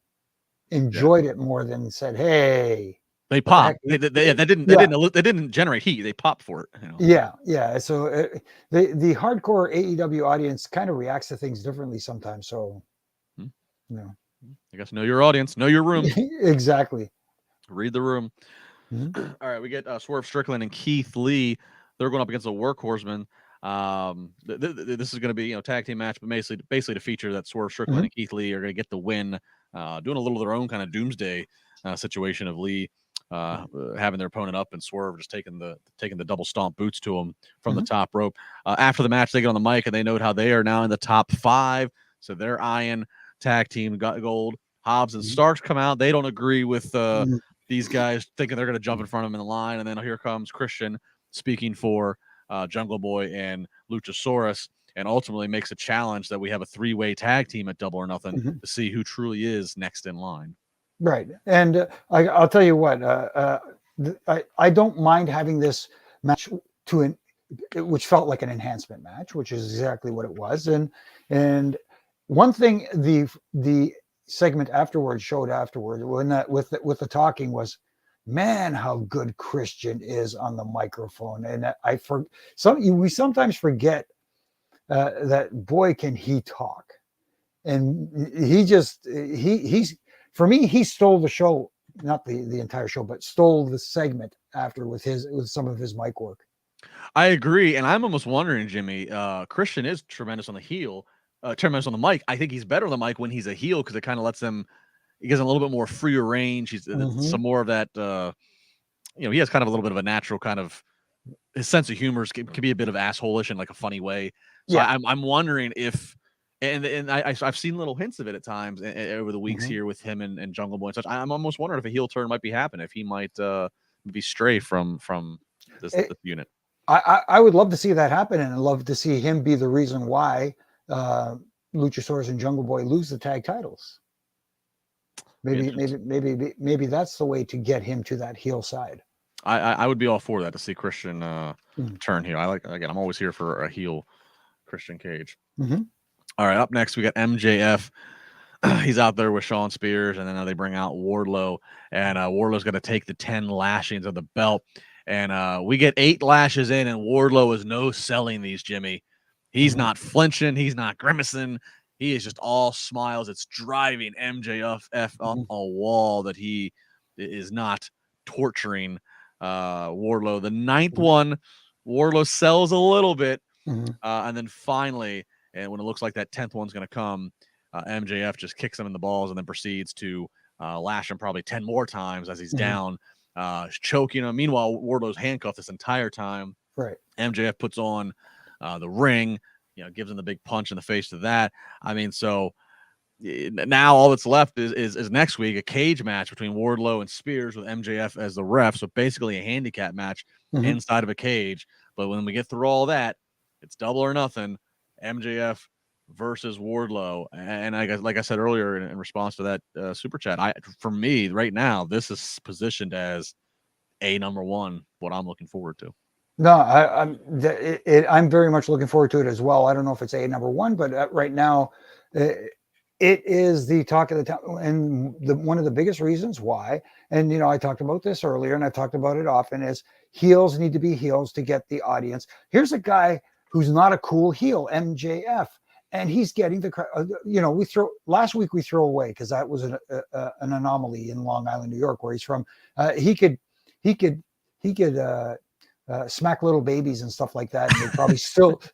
enjoyed it more than said, "Hey." They pop. They didn't generate heat. They pop for it. Yeah. So the hardcore AEW audience kind of reacts to things differently sometimes. So, I guess know your audience, know your room. Exactly. Read the room. All right, we get Swerve Strickland and Keith Lee. They're going up against the Workhorsemen. This is going to be, tag team match, but basically to feature that Swerve Strickland and Keith Lee are going to get the win, doing a little of their own kind of doomsday situation of Lee having their opponent up and Swerve just taking the double stomp boots to him from the top rope. After the match, they get on the mic and they note how they are now in the top 5, so they're eyeing tag team gold. Hobbs and Starks come out. They don't agree with these guys, thinking they're going to jump in front of them in the line, and then here comes Christian speaking for Jungle Boy and Luchasaurus, and ultimately makes a challenge that we have a 3-way tag team at Double or Nothing to see who truly is next in line. Right. And I'll tell you what, I don't mind having this match which felt like an enhancement match, which is exactly what it was. And one thing the segment showed afterwards when that with the talking was, man, how good Christian is on the microphone. And we sometimes forget that, boy, can he talk. And he's for me, he stole the show, not the entire show, but stole the segment after with some of his mic work. I agree. And I'm almost wondering, Jimmy, Christian is tremendous on the heel, tremendous on the mic. I think he's better on the mic when he's a heel because it kind of lets him, he gives him a little bit more freer range. He's some more of that, he has kind of a little bit of a natural kind of, his sense of humor can be a bit of asshole-ish in like a funny way. So yeah. I'm wondering if, and I've seen little hints of it at times over the weeks here with him and Jungle Boy and such. I'm almost wondering if a heel turn might be happening, if he might be stray from this unit. I would love to see that happen, and I'd love to see him be the reason why Luchasaurus and Jungle Boy lose the tag titles. Maybe that's the way to get him to that heel side. I would be all for that, to see Christian turn here. I'm always here for a heel Christian Cage. All right, up next we got MJF. He's out there with Shawn Spears, and then they bring out Wardlow, and Wardlow's going to take the 10 lashings of the belt, and we get 8 lashes in, and Wardlow is no selling these, Jimmy. He's not flinching, he's not grimacing, he is just all smiles. It's driving MJF up a wall that he is not torturing Wardlow. The 9th one, Wardlow sells a little bit, and then finally, and when it looks like that 10th one's going to come, MJF just kicks him in the balls and then proceeds to lash him probably 10 more times as he's down, choking him. Meanwhile, Wardlow's handcuffed this entire time. Right. MJF puts on the ring, gives him the big punch in the face to that. I mean, so now all that's left is next week, a cage match between Wardlow and Spears with MJF as the ref. So basically a handicap match inside of a cage. But when we get through all that, it's Double or Nothing. MJF versus Wardlow, and like I said earlier in response to that super chat, for me right now, this is positioned as a number 1. What I'm looking forward to. No, I'm very much looking forward to it as well. I don't know if it's a number 1, but right now, it is the talk of the town, and one of the biggest reasons why. And I talked about this earlier, and I've talked about it often, is heels need to be heels to get the audience. Here's a guy who's not a cool heel, MJF, and he's getting the last week we throw away because that was an anomaly in Long Island, New York, where he's from. He could smack little babies and stuff like that, and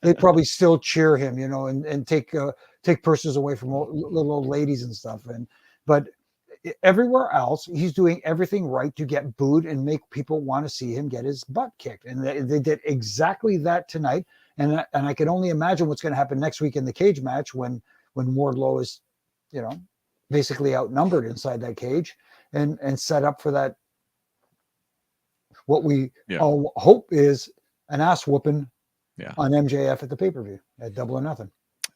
they'd probably still cheer him, and take purses away from little old ladies and stuff. But everywhere else, he's doing everything right to get booed and make people want to see him get his butt kicked, and they did exactly that tonight. And I can only imagine what's going to happen next week in the cage match when Wardlow is, basically outnumbered inside that cage and set up for that. What we all hope is an ass whooping on MJF at the pay-per-view at Double or Nothing.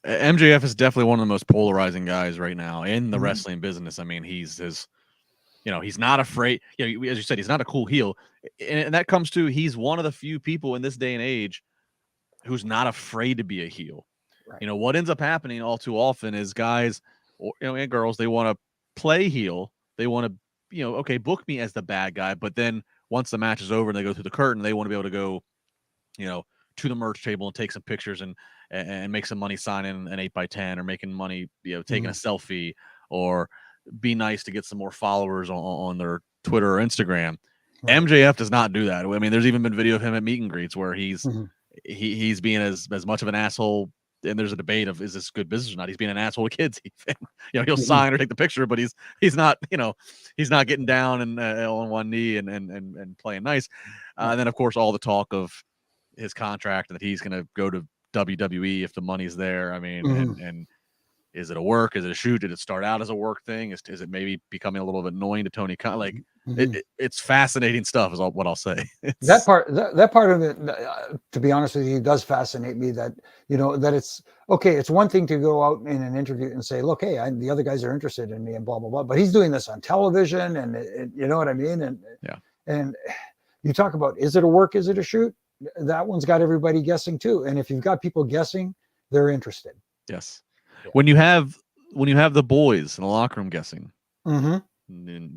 MJF is definitely one of the most polarizing guys right now in the wrestling business. I mean, he's not afraid. As you said, he's not a cool heel, and that comes to he's one of the few people in this day and age who's not afraid to be a heel. Right. What ends up happening all too often is guys, and girls, they want to play heel. They want to, okay, book me as the bad guy. But then once the match is over and they go through the curtain, they want to be able to go, to the merch table and take some pictures and make some money signing an 8x10 or making money, taking a selfie, or be nice to get some more followers on their Twitter or Instagram. Right. MJF does not do that. I mean, there's even been video of him at meet and greets where he's he's being as much of an asshole. And there's a debate of, is this good business or not? He's being an asshole to kids. He'll sign or take the picture, but he's not, he's not getting down and on one knee and playing nice. And then of course all the talk of his contract and that he's going to go to WWE if the money's there. I mean, and is it a work? Is it a shoot? Did it start out as a work thing? Is it maybe becoming a little bit annoying to Tony Khan? Like it's fascinating stuff is what I'll say. That part of it, to be honest with you, does fascinate me that, that it's okay. It's one thing to go out in an interview and say, look, hey, the other guys are interested in me and blah, blah, blah. But he's doing this on television and you know what I mean? And you talk about, is it a work? Is it a shoot? That one's got everybody guessing too. And if you've got people guessing, they're interested. Yes. Yeah. When you have the boys in the locker room guessing, then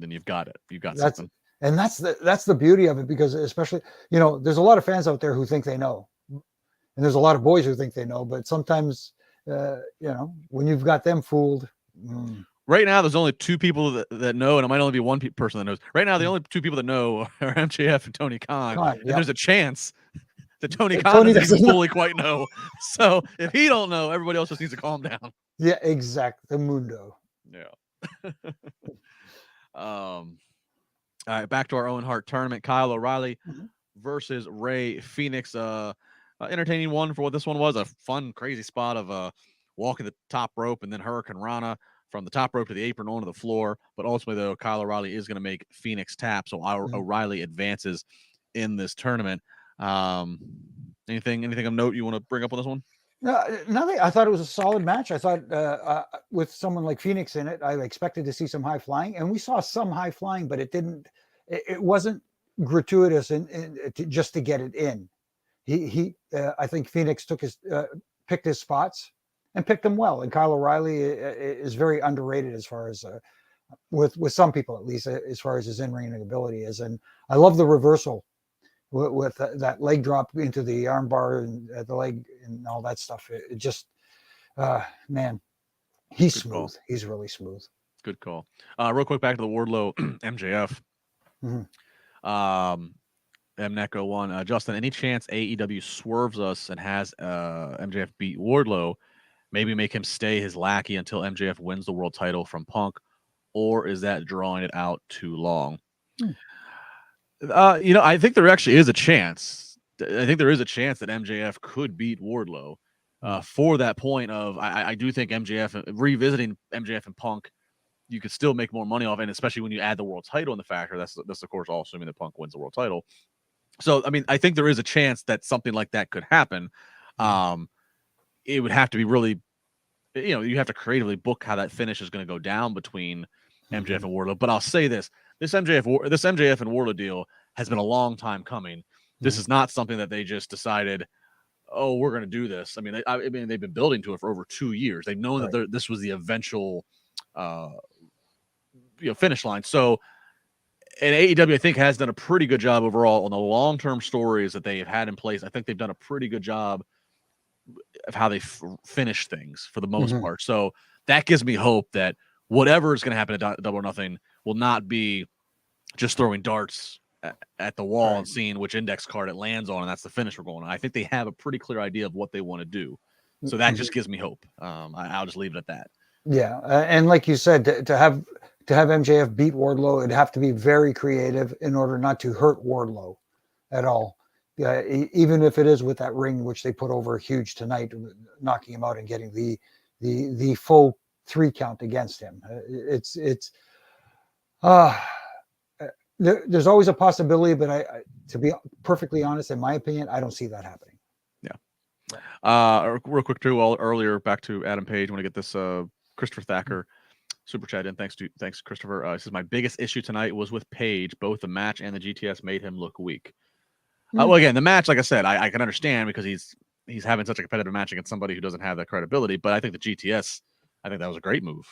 you've got it. You've got something. And that's the beauty of it, because especially, there's a lot of fans out there who think they know, and there's a lot of boys who think they know, but sometimes, when you've got them fooled. Right now, there's only two people that know, and it might only be one person that knows. Right now, the only two people that know are MJF and Tony Khan. And there's a chance that Tony Khan doesn't even fully quite know. So if he don't know, everybody else just needs to calm down. Yeah, exactly. The mundo. Yeah. All right, back to our Owen Hart tournament. Kyle O'Reilly versus Ray Phoenix. Entertaining one for what this one was. A fun, crazy spot of walking the top rope and then Hurricane Rana from the top rope to the apron onto the floor. But ultimately, though, Kyle O'Reilly is going to make Phoenix tap. So O'Reilly advances in this tournament. Anything of note you want to bring up on this one? Nothing. I thought it was a solid match. I thought with someone like Phoenix in it, I expected to see some high flying, and we saw some high flying, but it didn't. It wasn't gratuitous just to get it in. I think Phoenix picked his spots and picked them well. And Kyle O'Reilly is very underrated as far as with some people, at least, as far as his in-ring ability is. And I love the reversal with that leg drop into the armbar and the leg and all that stuff. It just, man, he's Good smooth. Call. He's really smooth. Good call. Real quick, back to the Wardlow MJF. Mneko one. Justin, any chance AEW swerves us and has MJF beat Wardlow? Maybe make him stay his lackey until MJF wins the world title from Punk, or is that drawing it out too long? I think there actually is a chance. I think there is a chance that MJF could beat Wardlow. For that point of, I do think MJF, revisiting MJF and Punk, you could still make more money off, and especially when you add the world title in the factor. That's of course all assuming that Punk wins the world title. So I mean, I think there is a chance that something like that could happen. It would have to be really, you have to creatively book how that finish is going to go down between MJF and Wardlow. But I'll say this MJF and Wardlow deal has been a long time coming. This is not something that they just decided, oh, we're going to do this. I mean, they've been building to it for over 2 years. They've known that this was the eventual finish line. So, and AEW, I think, has done a pretty good job overall on the long-term stories that they have had in place. I think they've done a pretty good job of how they finish things for the most part. So that gives me hope that whatever is going to happen at Double or Nothing will not be just throwing darts at the wall and seeing which index card it lands on, and that's the finish we're going on. I think they have a pretty clear idea of what they want to do. So that just gives me hope. I'll just leave it at that. Yeah. And like you said, to have MJF beat Wardlow, it'd have to be very creative in order not to hurt Wardlow at all. Even if it is with that ring, which they put over huge tonight, knocking him out and getting the full 3 count against him. There's always a possibility, but to be perfectly honest, in my opinion, I don't see that happening. Yeah. Real quick too, earlier back to Adam Page. I want to get this Christopher Thacker super chat in. Thanks Christopher. He says, my biggest issue tonight was with Page. Both the match and the GTS made him look weak. Well, again, the match, like I said, I can understand because he's having such a competitive match against somebody who doesn't have that credibility. But I think the GTS, I think that was a great move.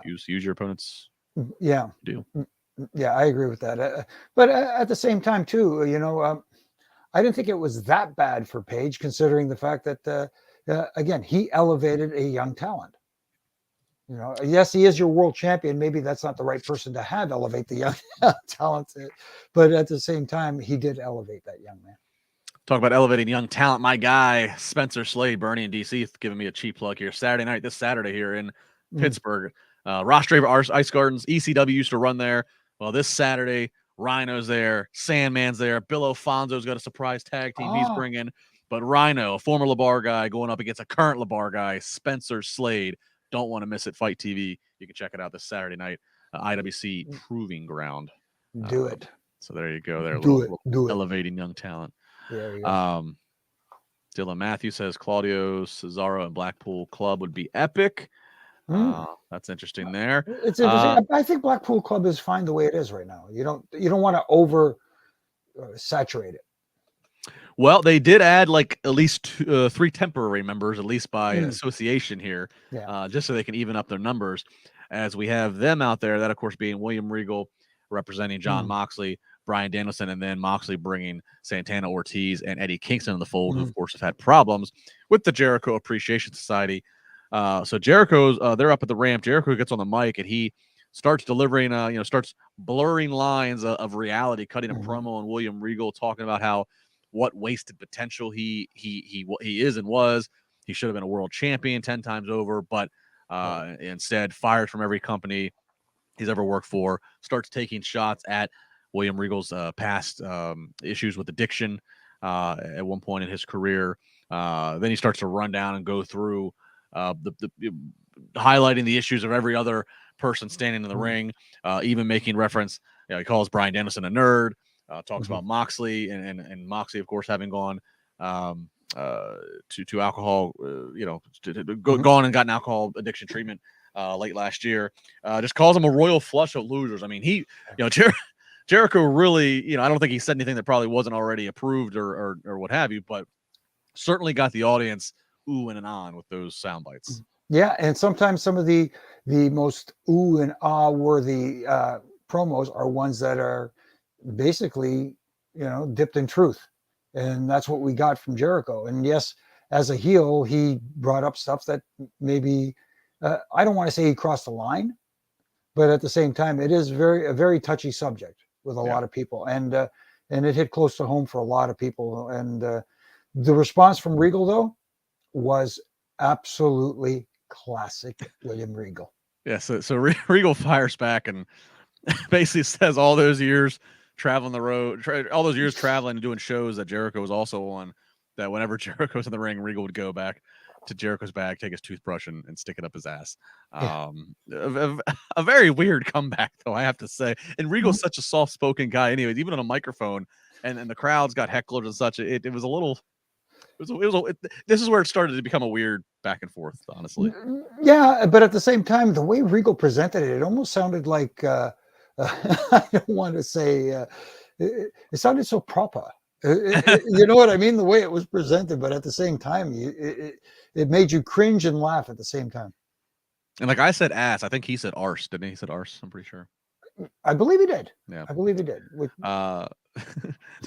Use your opponent's deal. Yeah, I agree with that. But at the same time, too, I didn't think it was that bad for Page, considering the fact that, again, he elevated a young talent. Yes, he is your world champion. Maybe that's not the right person to have elevate the young talent, but at the same time, he did elevate that young man. Talk about elevating young talent. My guy, Spencer Slade, Bernie in DC, giving me a cheap plug here. This Saturday here in Pittsburgh. Ross Draver Ice Gardens, ECW used to run there. Well, this Saturday, Rhino's there, Sandman's there. Bill Alfonso's got a surprise tag team he's bringing. But Rhino, a former LaBar guy, going up against a current LaBar guy, Spencer Slade. Don't want to miss it. Fight TV. You can check it out this Saturday night. IWC Proving Ground. Do it. So there you go. There, Do it. Elevating young talent. There you go. Dylan Matthews says Claudio Cesaro and Blackpool Club would be epic. That's interesting there. It's interesting. I think Blackpool Club is fine the way it is right now. You don't want to over saturate it. Well, they did add like at least 3 temporary members, at least by association here, just so they can even up their numbers. As we have them out there, that of course being William Regal representing John Moxley, Bryan Danielson, and then Moxley bringing Santana Ortiz and Eddie Kingston in the fold, who of course have had problems with the Jericho Appreciation Society. So Jericho's they're up at the ramp. Jericho gets on the mic and he starts delivering, starts blurring lines of reality, cutting a promo on William Regal, talking about what wasted potential he is and was. He should have been a world champion 10 times over, but instead fired from every company he's ever worked for. Starts taking shots at William Regal's past issues with addiction at one point in his career. Then he starts to run down and go through highlighting the issues of every other person standing in the ring, even making reference. He calls Bryan Danielson a nerd. Talks about Moxley and Moxley, of course, having gone to alcohol, gone and gotten alcohol addiction treatment late last year. Just calls him a royal flush of losers. I mean, Jericho really, I don't think he said anything that probably wasn't already approved or what have you, but certainly got the audience ooh and on with those sound bites. Yeah, and sometimes some of the most ooh and ah worthy promos are ones that are basically, dipped in truth. And that's what we got from Jericho. And yes, as a heel, he brought up stuff that maybe, I don't want to say he crossed the line, but at the same time, it is a very touchy subject with a lot of people. And it hit close to home for a lot of people. And the response from Regal, though, was absolutely classic William Regal. Yeah, so Regal fires back and basically says all those years traveling the road, all those years traveling and doing shows that Jericho was also on, that whenever Jericho's in the ring, Regal would go back to Jericho's bag, take his toothbrush and stick it up his ass. A very weird comeback, though, I have to say. And Regal's such a soft-spoken guy anyways, even on a microphone, and the crowd's got hecklers and such. It was a little... this is where it started to become a weird back and forth, honestly. Yeah, but at the same time, the way Regal presented it almost sounded like I don't want to say it sounded so proper. You know what I mean? The way it was presented, but at the same time, it made you cringe and laugh at the same time. And like I said, ass. I think he said arse, didn't he? He said arse. I'm pretty sure. I believe he did. Yeah, I believe he did. So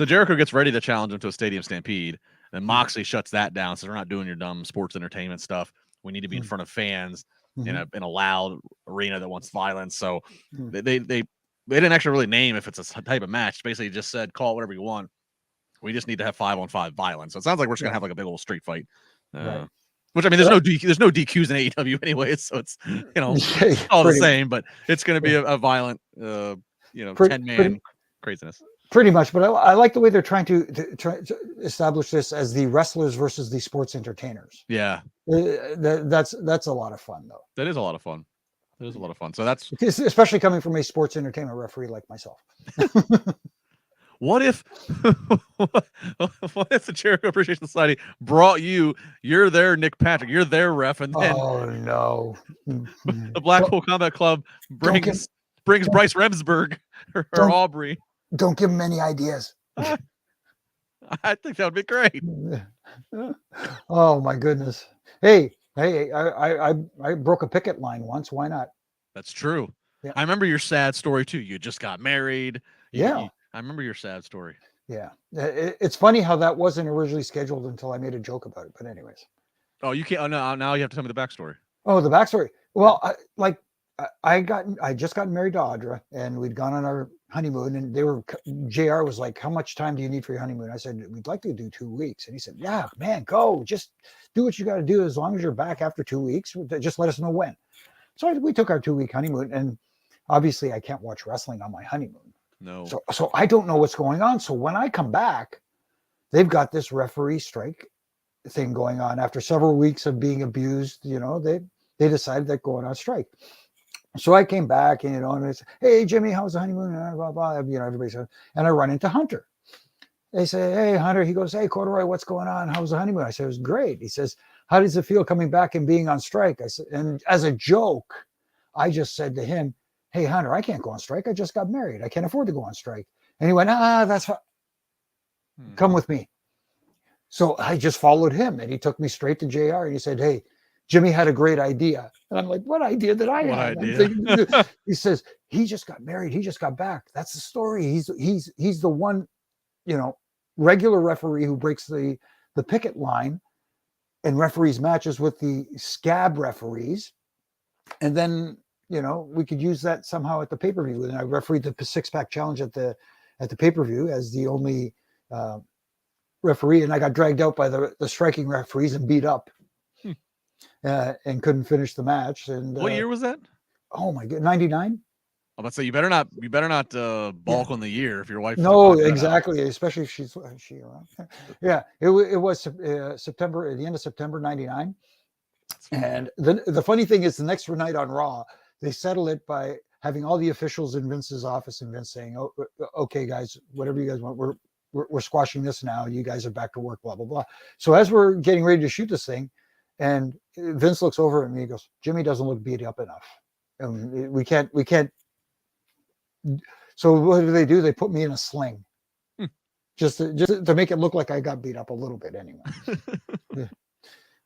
Jericho gets ready to challenge him to a stadium stampede. And Moxley shuts that down. So we're not doing your dumb sports entertainment stuff. We need to be in front of fans in a loud arena that wants violence. So they didn't actually really name if it's a type of match. Basically, just said call it whatever you want. We just need to have 5-on-5 violence. So it sounds like we're just gonna have like a big old street fight. Right. Which I mean, there's no DQs in AEW anyways, so it's all the same. But it's gonna be a violent 10-man craziness. Pretty much, but I like the way they're trying to establish this as the wrestlers versus the sports entertainers. Yeah, that's a lot of fun, though. That is a lot of fun. It is a lot of fun. So that's especially coming from a sports entertainment referee like myself. What if the Jericho Appreciation Society brought you're their Nick Patrick, you're their ref, and then the Blackpool Combat Club brings Bryce Remsburg or Aubrey. Don't give him any ideas. I think that would be great. Oh my goodness. Hey, I broke a picket line once. Why not? That's true. Yeah. I remember your sad story too. You just got married. I remember your sad story. Yeah. It's funny how that wasn't originally scheduled until I made a joke about it. But anyways. Oh, you can't. Oh, no, now you have to tell me the backstory. Oh, the backstory. Well, I just got married to Audra, and we'd gone on our honeymoon, and they were, JR was like, how much time do you need for your honeymoon? I said, we'd like to do 2 weeks. And he said, yeah, man, go, just do what you got to do. As long as you're back after 2 weeks, just let us know when. So we took our 2-week honeymoon, and obviously I can't watch wrestling on my honeymoon. No. So I don't know what's going on. So when I come back, they've got this referee strike thing going on. After several weeks of being abused, they decided they're going on strike. So I came back, and and I said, hey, Jimmy, how's the honeymoon? And blah, blah, everybody said, and I run into Hunter. They say, hey, Hunter. He goes, hey, Korderas, what's going on? How's the honeymoon? I said, it was great. He says, how does it feel coming back and being on strike? I said, and as a joke, I just said to him, hey, Hunter, I can't go on strike. I just got married. I can't afford to go on strike. And he went, that's fine. Come with me. So I just followed him, and he took me straight to JR, and he said, hey, Jimmy had a great idea. And I'm like, what idea did I have? Thinking, he says, he just got married. He just got back. That's the story. He's the one, regular referee who breaks the picket line and referees matches with the scab referees. And then, we could use that somehow at the pay-per-view. And I refereed the 6-pack challenge at the pay-per-view as the only referee. And I got dragged out by the striking referees and beat up. And couldn't finish the match. And what year was that? Oh my god, 99. I'm about to say you better not balk on the year if your wife. No, exactly. Especially if she's around. Yeah, it was September, at the end of September 99. And the funny thing is, the next night on Raw, they settle it by having all the officials in Vince's office, and Vince saying, "Oh, okay, guys, whatever you guys want, we're squashing this now. You guys are back to work." Blah blah blah. So as we're getting ready to shoot this thing, and Vince looks over at me, he goes, Jimmy doesn't look beat up enough. And we can't. So what do? They put me in a sling. Just to make it look like I got beat up a little bit anyway. Yeah.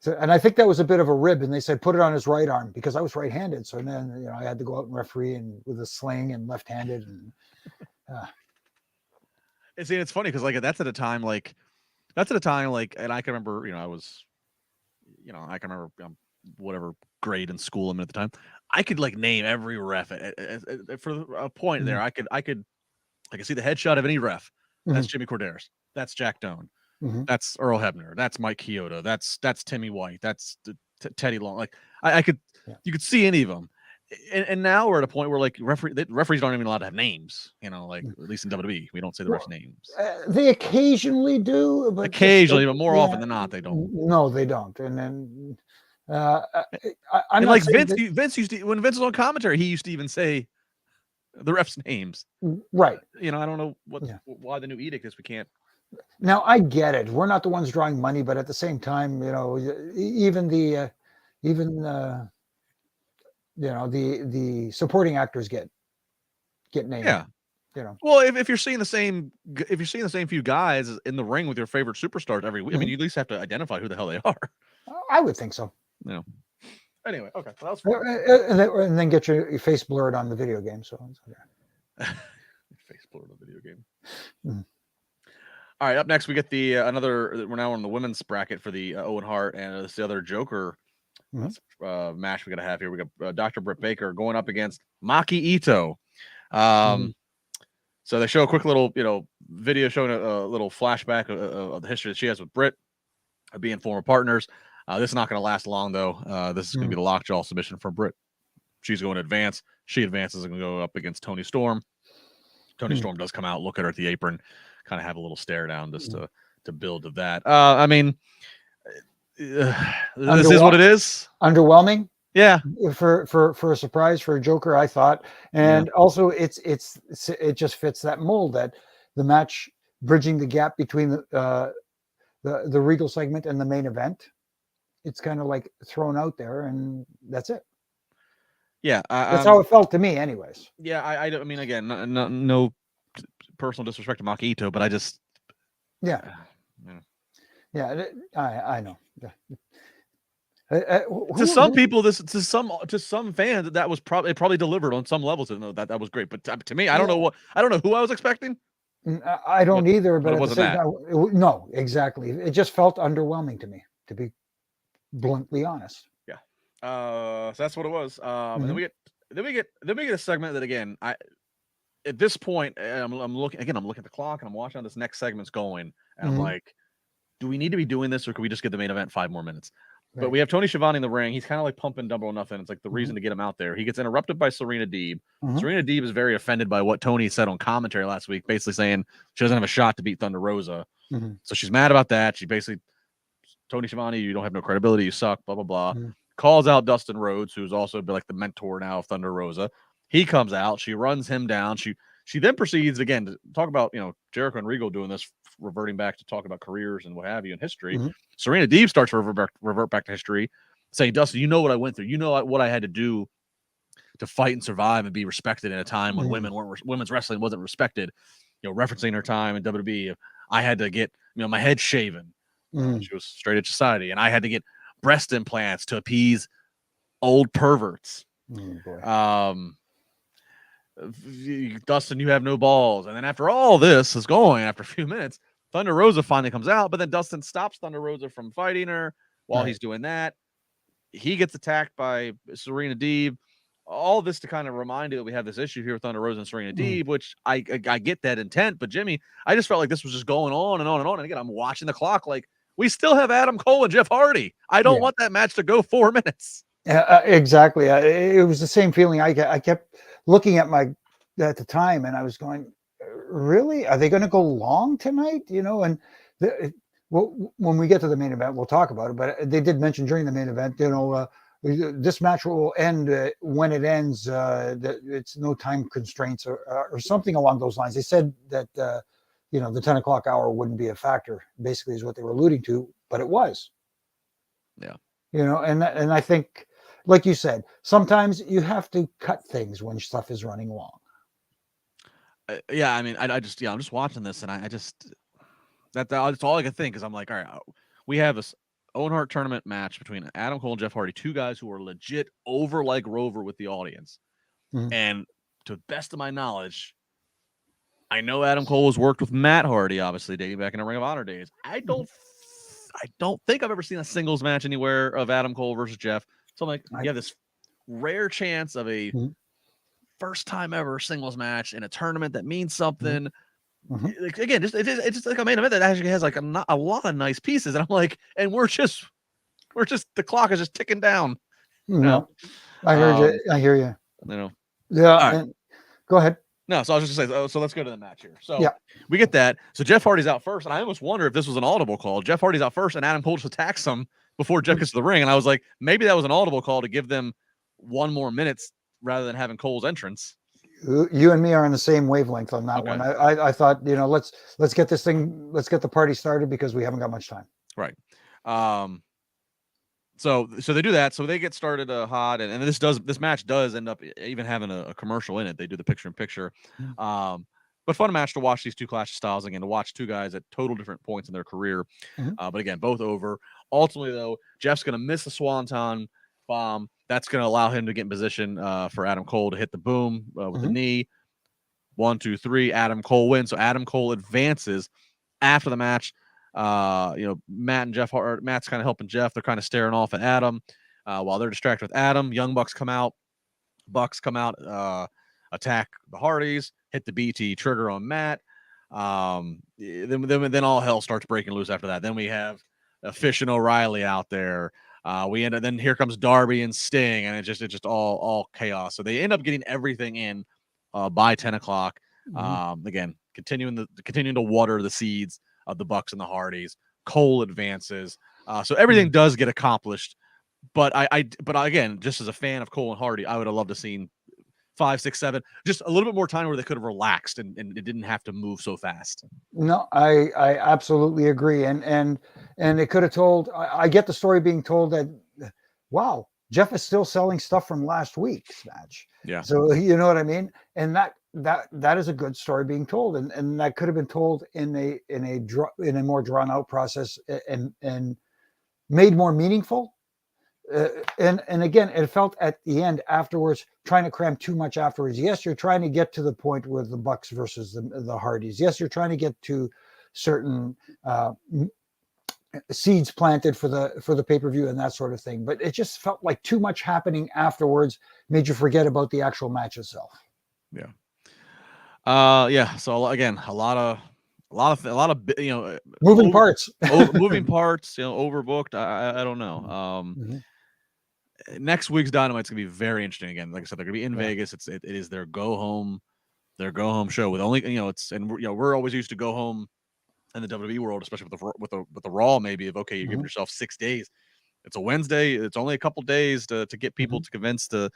So, and I think that was a bit of a rib, and they said, put it on his right arm, because I was right-handed. So then, I had to go out and referee and with a sling and left-handed. And it's funny because that's at a time like, and I can remember, I was, I can remember whatever grade in school I'm in at the time. I could name every ref for a point there. I could see the headshot of any ref. That's Jimmy Korderas. That's Jack Doan. That's Earl Hebner. That's Mike Chioda. That's Timmy White. That's Teddy Long. You could see any of them. And now we're at a point where referees aren't even allowed to have names. At least in WWE, we don't say the refs' names. They occasionally do, but more often than not, they don't. No, they don't. And then Vince used to, when Vince was on commentary, he used to even say the refs' names. Right. I don't know why the new edict is we can't. Now I get it. We're not the ones drawing money, but at the same time, even the supporting actors get named. Yeah. Well, if you're seeing the same few guys in the ring with your favorite superstars every week, I mean, you at least have to identify who the hell they are. I would think so. Anyway, okay. Well, that was fun. And then get your face blurred on the video game. So face blurred on the video game. All right, up next we get we're now on the women's bracket for the Owen Hart, and it's the other Joker match we got to have here. We got Dr. Britt Baker going up against Maki Ito. So they show a quick little, video showing a little flashback of the history that she has with Britt, being former partners. This is not going to last long, though. This is going to be the lockjaw submission from Britt. She's going to advance. She advances and go up against Toni Storm. Toni Storm does come out, look at her at the apron, kind of have a little stare down just to build to that. I mean, this is what it is. Underwhelming. Yeah. For a surprise for a Joker, I thought, and also it just fits that mold, that the match bridging the gap between the Regal segment and the main event. It's kind of thrown out there, and that's it. Yeah, that's how it felt to me, anyways. Yeah, I mean, again, no personal disrespect to Maki Ito, but I just, I know. To some people, to some fans, that was probably delivered on some levels. That was great, but to me, I don't know who I was expecting. I don't either, but it wasn't that. No, exactly. It just felt underwhelming to me, to be bluntly honest. Yeah. So that's what it was. And then we get a segment that, again, at this point, I'm looking at the clock and I'm watching how this next segment's going, and I'm like, do we need to be doing this, or can we just get the main event 5 more minutes? Right. But we have Tony Schiavone in the ring. He's kind of like pumping double or nothing. It's like the reason to get him out there. He gets interrupted by Serena Deeb. Serena Deeb is very offended by what Tony said on commentary last week, basically saying she doesn't have a shot to beat Thunder Rosa. So she's mad about that. She basically, Tony Schiavone, you don't have no credibility. You suck, blah, blah, blah. Calls out Dustin Rhodes, who's also been like the mentor now of Thunder Rosa. He comes out. She runs him down. She then proceeds, again, to talk about, Jericho and Regal doing this, reverting back to talk about careers and what have you in history. Serena Deeb starts to revert back to history, saying, Dustin, you know what I went through. You know what I had to do to fight and survive and be respected in a time when women's wrestling wasn't respected. Referencing her time in WWE, I had to get, my head shaven. She was straight edge society, and I had to get breast implants to appease old perverts. Dustin, you have no balls. And then after all this is going, after a few minutes, Thunder Rosa finally comes out, but then Dustin stops Thunder Rosa from fighting her while he's doing that. He gets attacked by Serena Deeb. All this to kind of remind you that we have this issue here with Thunder Rosa and Serena Deeb, which I get that intent, but Jimmy, I just felt like this was just going on and on and on. And again, I'm watching the clock like we still have Adam Cole and Jeff Hardy. I don't want that match to go 4 minutes. Exactly. It was the same feeling. I kept looking at at the time, and I was going, really? Are they going to go long tonight? And when we get to the main event, we'll talk about it. But they did mention during the main event, this match will end when it ends. It's no time constraints or something along those lines. They said that the 10 o'clock hour wouldn't be a factor. Basically, is what they were alluding to, but it was. Yeah. And I think, like you said, sometimes you have to cut things when stuff is running long. I mean, I'm just watching this, and that's all I can think is I'm like, all right, we have this Owen Hart tournament match between Adam Cole and Jeff Hardy, two guys who are legit over like Rover with the audience. And to the best of my knowledge, I know Adam Cole has worked with Matt Hardy, obviously dating back in the Ring of Honor days. I don't think I've ever seen a singles match anywhere of Adam Cole versus Jeff. So I'm like, you have this rare chance of a first time ever singles match in a tournament that means something. Again, it's just like a main event that actually has like a lot of nice pieces. And I'm like, and we're just the clock is just ticking down. No, I heard you. I hear you. Yeah. Right. Go ahead. No, so I was just going to say, so let's go to the match here. So we get that. So Jeff Hardy's out first, and I almost wonder if this was an audible call. Jeff Hardy's out first, and Adam Cole just attacks him before Jeff gets to the ring. And I was like, maybe that was an audible call to give them 1 more minutes rather than having Cole's entrance. You and me are on the same wavelength on that one. I thought, let's get this thing, let's get the party started because we haven't got much time. Right. So they do that. So they get started hot, and this match does end up even having a commercial in it. They do the picture-in-picture. But fun match to watch these two clash styles again, to watch two guys at total different points in their career. But again, both over. Ultimately, though, Jeff's going to miss the Swanton bomb. That's going to allow him to get in position for Adam Cole to hit the boom with the knee. 1, 2, 3. Adam Cole wins. So Adam Cole advances after the match. Matt and Jeff, Matt's kind of helping Jeff. They're kind of staring off at Adam while they're distracted with Adam. Young Bucks come out. Attack the Hardys, hit the BT trigger on Matt. Then all hell starts breaking loose after that. Then we have Fish and O'Reilly out there. Then here comes Darby and Sting, and it's just all chaos. So they end up getting everything in by 10 o'clock. Again, continuing to water the seeds of the Bucks and the Hardys. Cole advances. So everything does get accomplished. But but again, just as a fan of Cole and Hardy, I would have loved to seen 5, 6, 7, just a little bit more time where they could have relaxed and it didn't have to move so fast. No, I absolutely agree. And it could have told, I get the story being told that, wow, Jeff is still selling stuff from last week's match. Yeah. So you know what I mean? And that is a good story being told. And that could have been told in a more drawn out process and made more meaningful. And again, it felt at the end afterwards, trying to cram too much afterwards. Yes, you're trying to get to the point with the Bucks versus the Hardys. Yes, you're trying to get to certain seeds planted for the pay-per-view and that sort of thing. But it just felt like too much happening afterwards made you forget about the actual match itself. Yeah. Yeah. So again, a lot of Moving parts. moving parts. Overbooked. I don't know. Mhm. Next week's Dynamite's gonna be very interesting. Again, like I said, they're gonna be in Yeah. Vegas. It is their go home show with only we're always used to go home in the WWE world, especially with the Raw, maybe of okay, you're giving Mhm. yourself 6 days. It's a Wednesday. It's only a couple days to get people Mhm. to convince to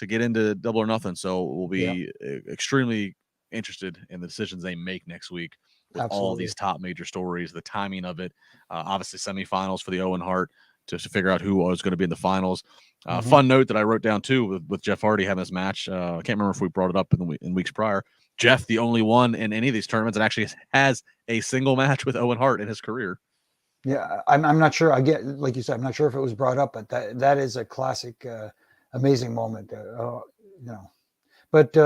get into Double or Nothing. So we'll Yeah, be extremely interested in the decisions they make next week with all absolutely. these top major stories, the timing of it, obviously semifinals for the Owen Hart to figure out who was going to be in the finals. Mhm. Fun note that I wrote down too with Jeff Hardy having this match. I can't remember if we brought it up in weeks prior. Jeff, the only one in any of these tournaments that actually has a single match with Owen Hart in his career. Yeah, I'm not sure. I get, like you said, I'm not sure if it was brought up, but that is a classic, amazing moment. You know, but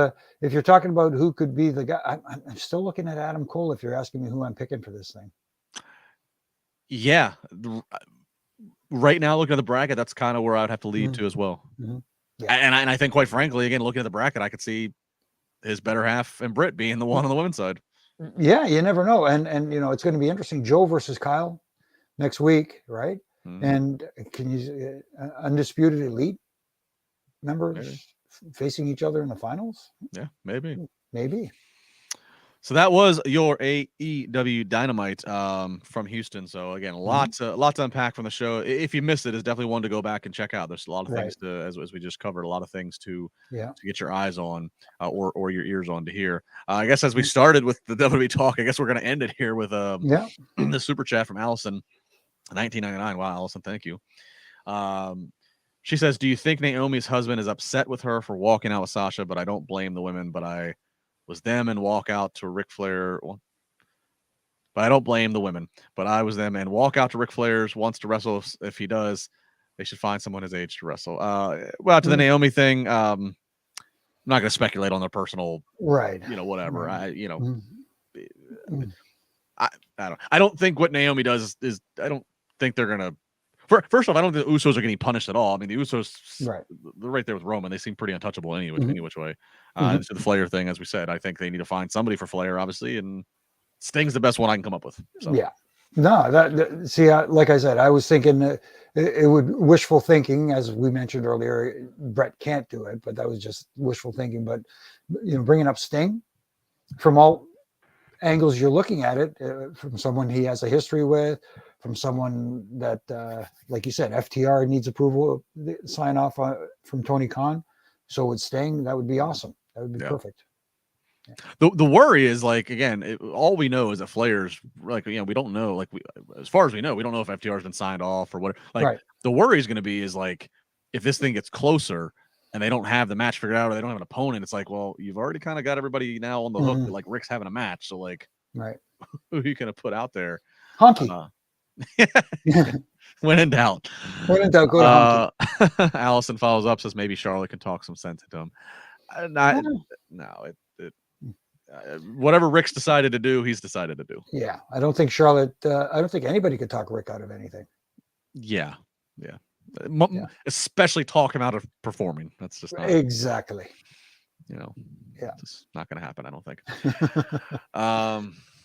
if you're talking about who could be the guy, I'm still looking at Adam Cole. If you're asking me who I'm picking for this thing, Yeah, right now looking at the bracket, that's kind of where I'd have to lead Mhm. to as well. Mhm. Yeah. And I think, quite frankly, again, looking at the bracket, I could see his better half and Britt being the one on the women's side. Yeah, you never know, and it's going to be interesting. Joe versus Kyle next week, right? Mhm. And can you undisputed elite Maybe. members facing each other in the finals? Yeah, maybe. Maybe. So that was your AEW Dynamite from Houston. So again, Mhm. a lot to unpack from the show. If you missed it, it's definitely one to go back and check out. There's a lot of Right. things to, as we just covered, a lot of things to Yeah. get your eyes on or your ears on to hear. I guess as we Mhm. started with the WWE talk, I guess we're going to end it here with Yeah. the super chat from Allison, 1999. Wow, Allison, thank you. She says, "Do you think Naomi's husband is upset with her for walking out with Sasha? But I don't blame the women. But I was them and walk out to Ric Flair. Well, but I don't blame the women. But I was them and walk out to Ric Flair's wants to wrestle. If he does, they should find someone his age to wrestle. Well, to the Mm. Naomi thing, I'm not going to speculate on their personal, Right. whatever. Right. I Mm. Mm. I don't think what Naomi does is I don't think they're gonna. First off, I don't think the Usos are getting punished at all. I mean, the Usos, Right. they're right there with Roman. They seem pretty untouchable any Mhm. which way. Mhm. To the Flair thing, as we said, I think they need to find somebody for Flair, obviously, and Sting's the best one I can come up with. So Yeah. No, see, like I said, I was thinking it would wishful thinking, as we mentioned earlier. Brett can't do it, but that was just wishful thinking. But bringing up Sting from all angles you're looking at it, from someone he has a history with, from someone that, like you said, FTR needs approval, sign off from Tony Khan. So with Sting, that would be awesome. That would be yeah. perfect. The worry is like again, all we know is that Flair's like we don't know as far as we know we don't know if FTR has been signed off or what. Like Right. the worry is going to be is like if this thing gets closer and they don't have the match figured out or they don't have an opponent, it's like well you've already kind of got everybody now on the hook Mhm. that like Rick's having a match, so like Right. who are you going to put out there? Honky. Uh, when in doubt. When in doubt, go to Honky. Allison follows up says maybe Charlotte can talk some sense into him. Not Mm. no it whatever Rick's decided to do, he's decided to do. Yeah, I don't think Charlotte. I don't think anybody could talk Rick out of anything. Yeah. Yeah. Especially talk him out of performing. That's just not, Exactly. Yeah. just not going to happen. I don't think.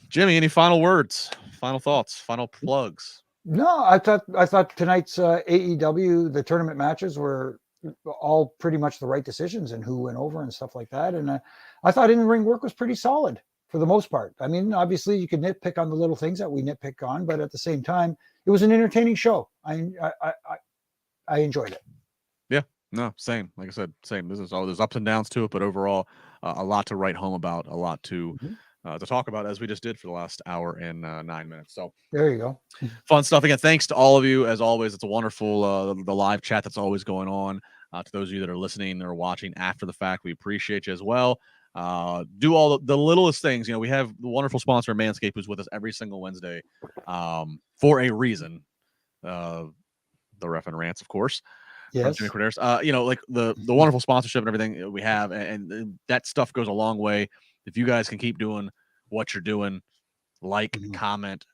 Jimmy, any final words, final thoughts, final plugs? No, I thought tonight's AEW, the tournament matches were all pretty much the right decisions and who went over and stuff like that. And I thought in-ring work was pretty solid for the most part. I mean, obviously you can nitpick on the little things that we nitpick on, but at the same time, it was an entertaining show. I enjoyed it. Yeah, no, same. Like I said, same. There's ups and downs to it, but overall, a lot to write home about, a lot to talk about as we just did for the last hour and 9 minutes. So There you go. fun stuff again. Thanks to all of you as always. It's a wonderful the live chat that's always going on. To those of you that are listening or watching after the fact, we appreciate you as well. Do all the littlest things. We have the wonderful sponsor Manscaped who's with us every single Wednesday for a reason. The Ref and Rants, of course. From Yes. Jimmy Korderas. Like the wonderful sponsorship and everything we have, and that stuff goes a long way. If you guys can keep doing what you're doing, like, comment,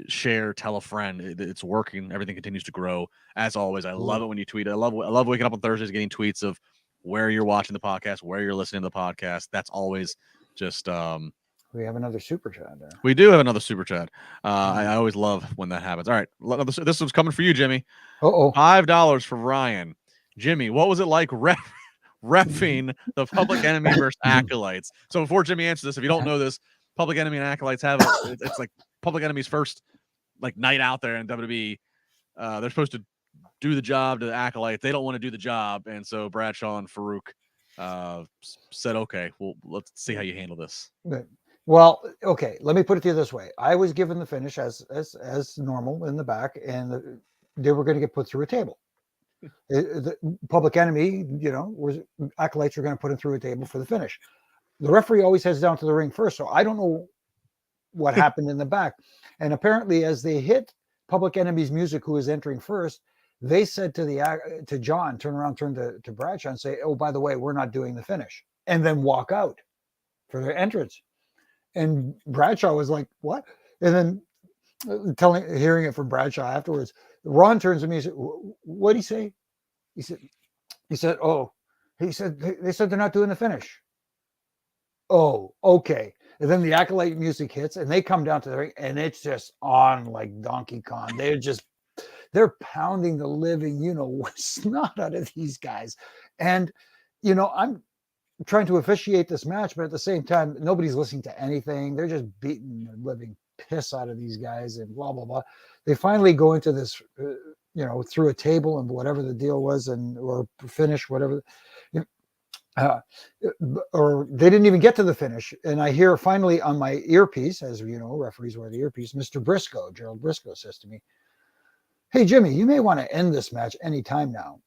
share, tell a friend. It's working. Everything continues to grow. As always, I love it when you tweet. I love waking up on Thursdays getting tweets of where you're watching the podcast, where you're listening to the podcast. That's always Just We have another super chat there. we do have another super chat. I always love when that happens. All right, this one's coming for you, Jimmy. $5 for Ryan. Jimmy, what was it like reffing the Public Enemy versus Acolytes? So before Jimmy answers this, if you don't know this, Public Enemy and Acolytes have it's like Public Enemy's first like night out there in WWE. They're supposed to do the job to the Acolytes. They don't want to do the job, and so Bradshaw and Farouk said, "Okay, well, let's see how you handle this." Well, okay, let me put it to you this way. I was given the finish as normal in the back, and they were going to get put through a table. The Public Enemy, was Acolytes were going to put him through a table for the finish. The referee always heads down to the ring first, so I don't know what happened in the back. And apparently, as they hit Public Enemy's music, who was entering first, they said to John, turn to Bradshaw and say, "Oh, by the way, we're not doing the finish," and then walk out for their entrance. And Bradshaw was like, "What?" And then hearing it from Bradshaw afterwards, Ron turns to me and said, "What'd he say?" He said, they said they're not doing the finish. Oh, okay. And then the Acolyte music hits and they come down to the ring and it's just on like Donkey Kong. They're pounding the living, snot out of these guys. And, I'm trying to officiate this match, but at the same time, nobody's listening to anything. They're just beating the living piss out of these guys and blah, blah, blah. They finally go into this, through a table and whatever the deal was or finish, whatever, or they didn't even get to the finish. And I hear finally on my earpiece, as referees wear the earpiece, Gerald Briscoe says to me, "Hey, Jimmy, you may want to end this match anytime now."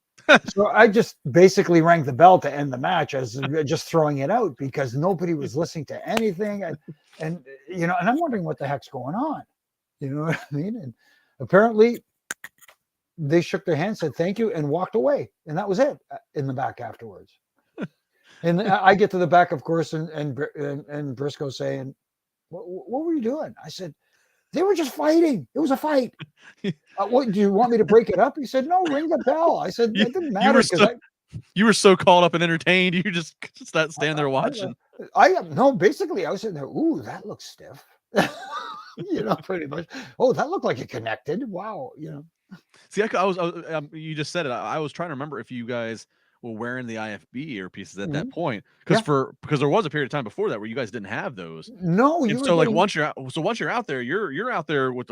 So I just basically rang the bell to end the match as just throwing it out because nobody was listening to anything. And I'm wondering what the heck's going on. You know what I mean? And apparently they shook their hands, said thank you, and walked away. And that was it in the back afterwards. And I get to the back, of course, and Briscoe saying, what were you doing? I said, they were just fighting. It was a fight. What do you want me to break it up? He said, "No, ring the bell." I said, "It didn't matter because you were so caught up and entertained. You just stand there watching." Basically, I was sitting there. Ooh, that looks stiff. Pretty much. Oh, that looked like it connected. Wow. See, I was you just said it. I was trying to remember if you guys were wearing the IFB earpieces at that point, because there was a period of time before that where you guys didn't have those. No, once you're out there, you're out there with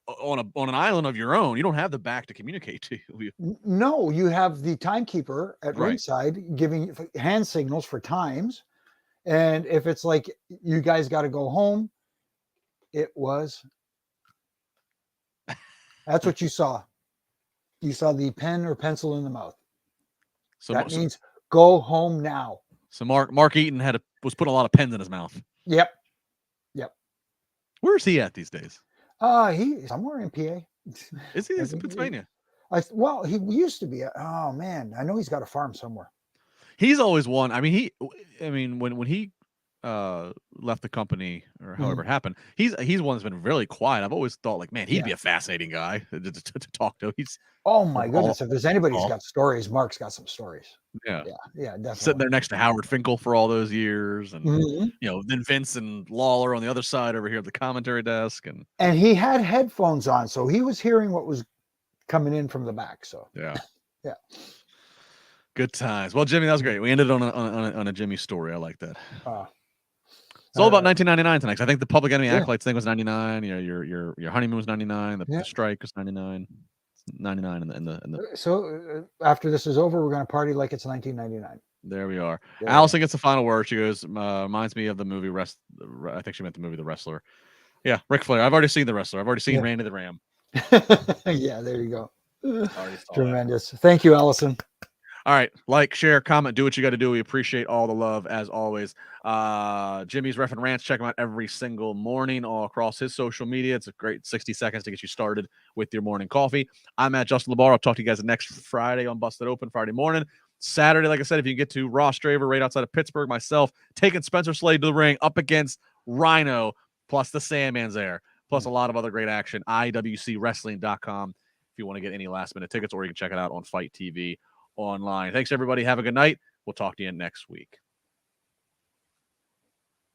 on an island of your own. You don't have the back to communicate to you. No, you have the timekeeper at ringside giving hand signals for times, and if it's like you guys got to go home, that's what you saw. You saw the pen or pencil in the mouth. So that means go home now. So Mark Eaton was putting a lot of pens in his mouth. Yep. Where's he at these days? He's somewhere in PA. Is he in Pennsylvania? He used to be. Oh man, I know he's got a farm somewhere. He's always one. I mean, when he left the company or however it happened, he's one that's been really quiet. I've always thought like, man, he'd be a fascinating guy to talk to. Oh my goodness! If there's anybody who's got stories, Mark's got some stories. Yeah, definitely. Sitting there next to Howard Finkel for all those years, and then Vince and Lawler on the other side over here at the commentary desk, and he had headphones on, so he was hearing what was coming in from the back. So yeah. Good times. Well, Jimmy, that was great. We ended on a Jimmy story. I like that. It's all about 1999 tonight. I think the Public Enemy Acolytes thing was 99. Your honeymoon was 99. The strike was 99. 99 in the. So after this is over, we're going to party like it's 1999. There we are. Yeah. Allison gets the final word. She goes, reminds me of the movie I think she meant the movie The Wrestler. Yeah, Ric Flair. I've already seen The Wrestler. I've already seen Randy the Ram. Yeah, there you go. Tremendous. Thank you, Allison. All right. Like, share, comment, do what you got to do. We appreciate all the love as always. Jimmy's Ref and Rants. Check him out every single morning all across his social media. It's a great 60 seconds to get you started with your morning coffee. I'm at Justin LaBar. I'll talk to you guys next Friday on Busted Open, Friday morning. Saturday, like I said, if you get to Raw Straver right outside of Pittsburgh, myself taking Spencer Slade to the ring up against Rhino, plus the Sandman's there, plus a lot of other great action. IWCWrestling.com if you want to get any last-minute tickets, or you can check it out on Fight TV online. Thanks, everybody. Have a good night. We'll talk to you next week.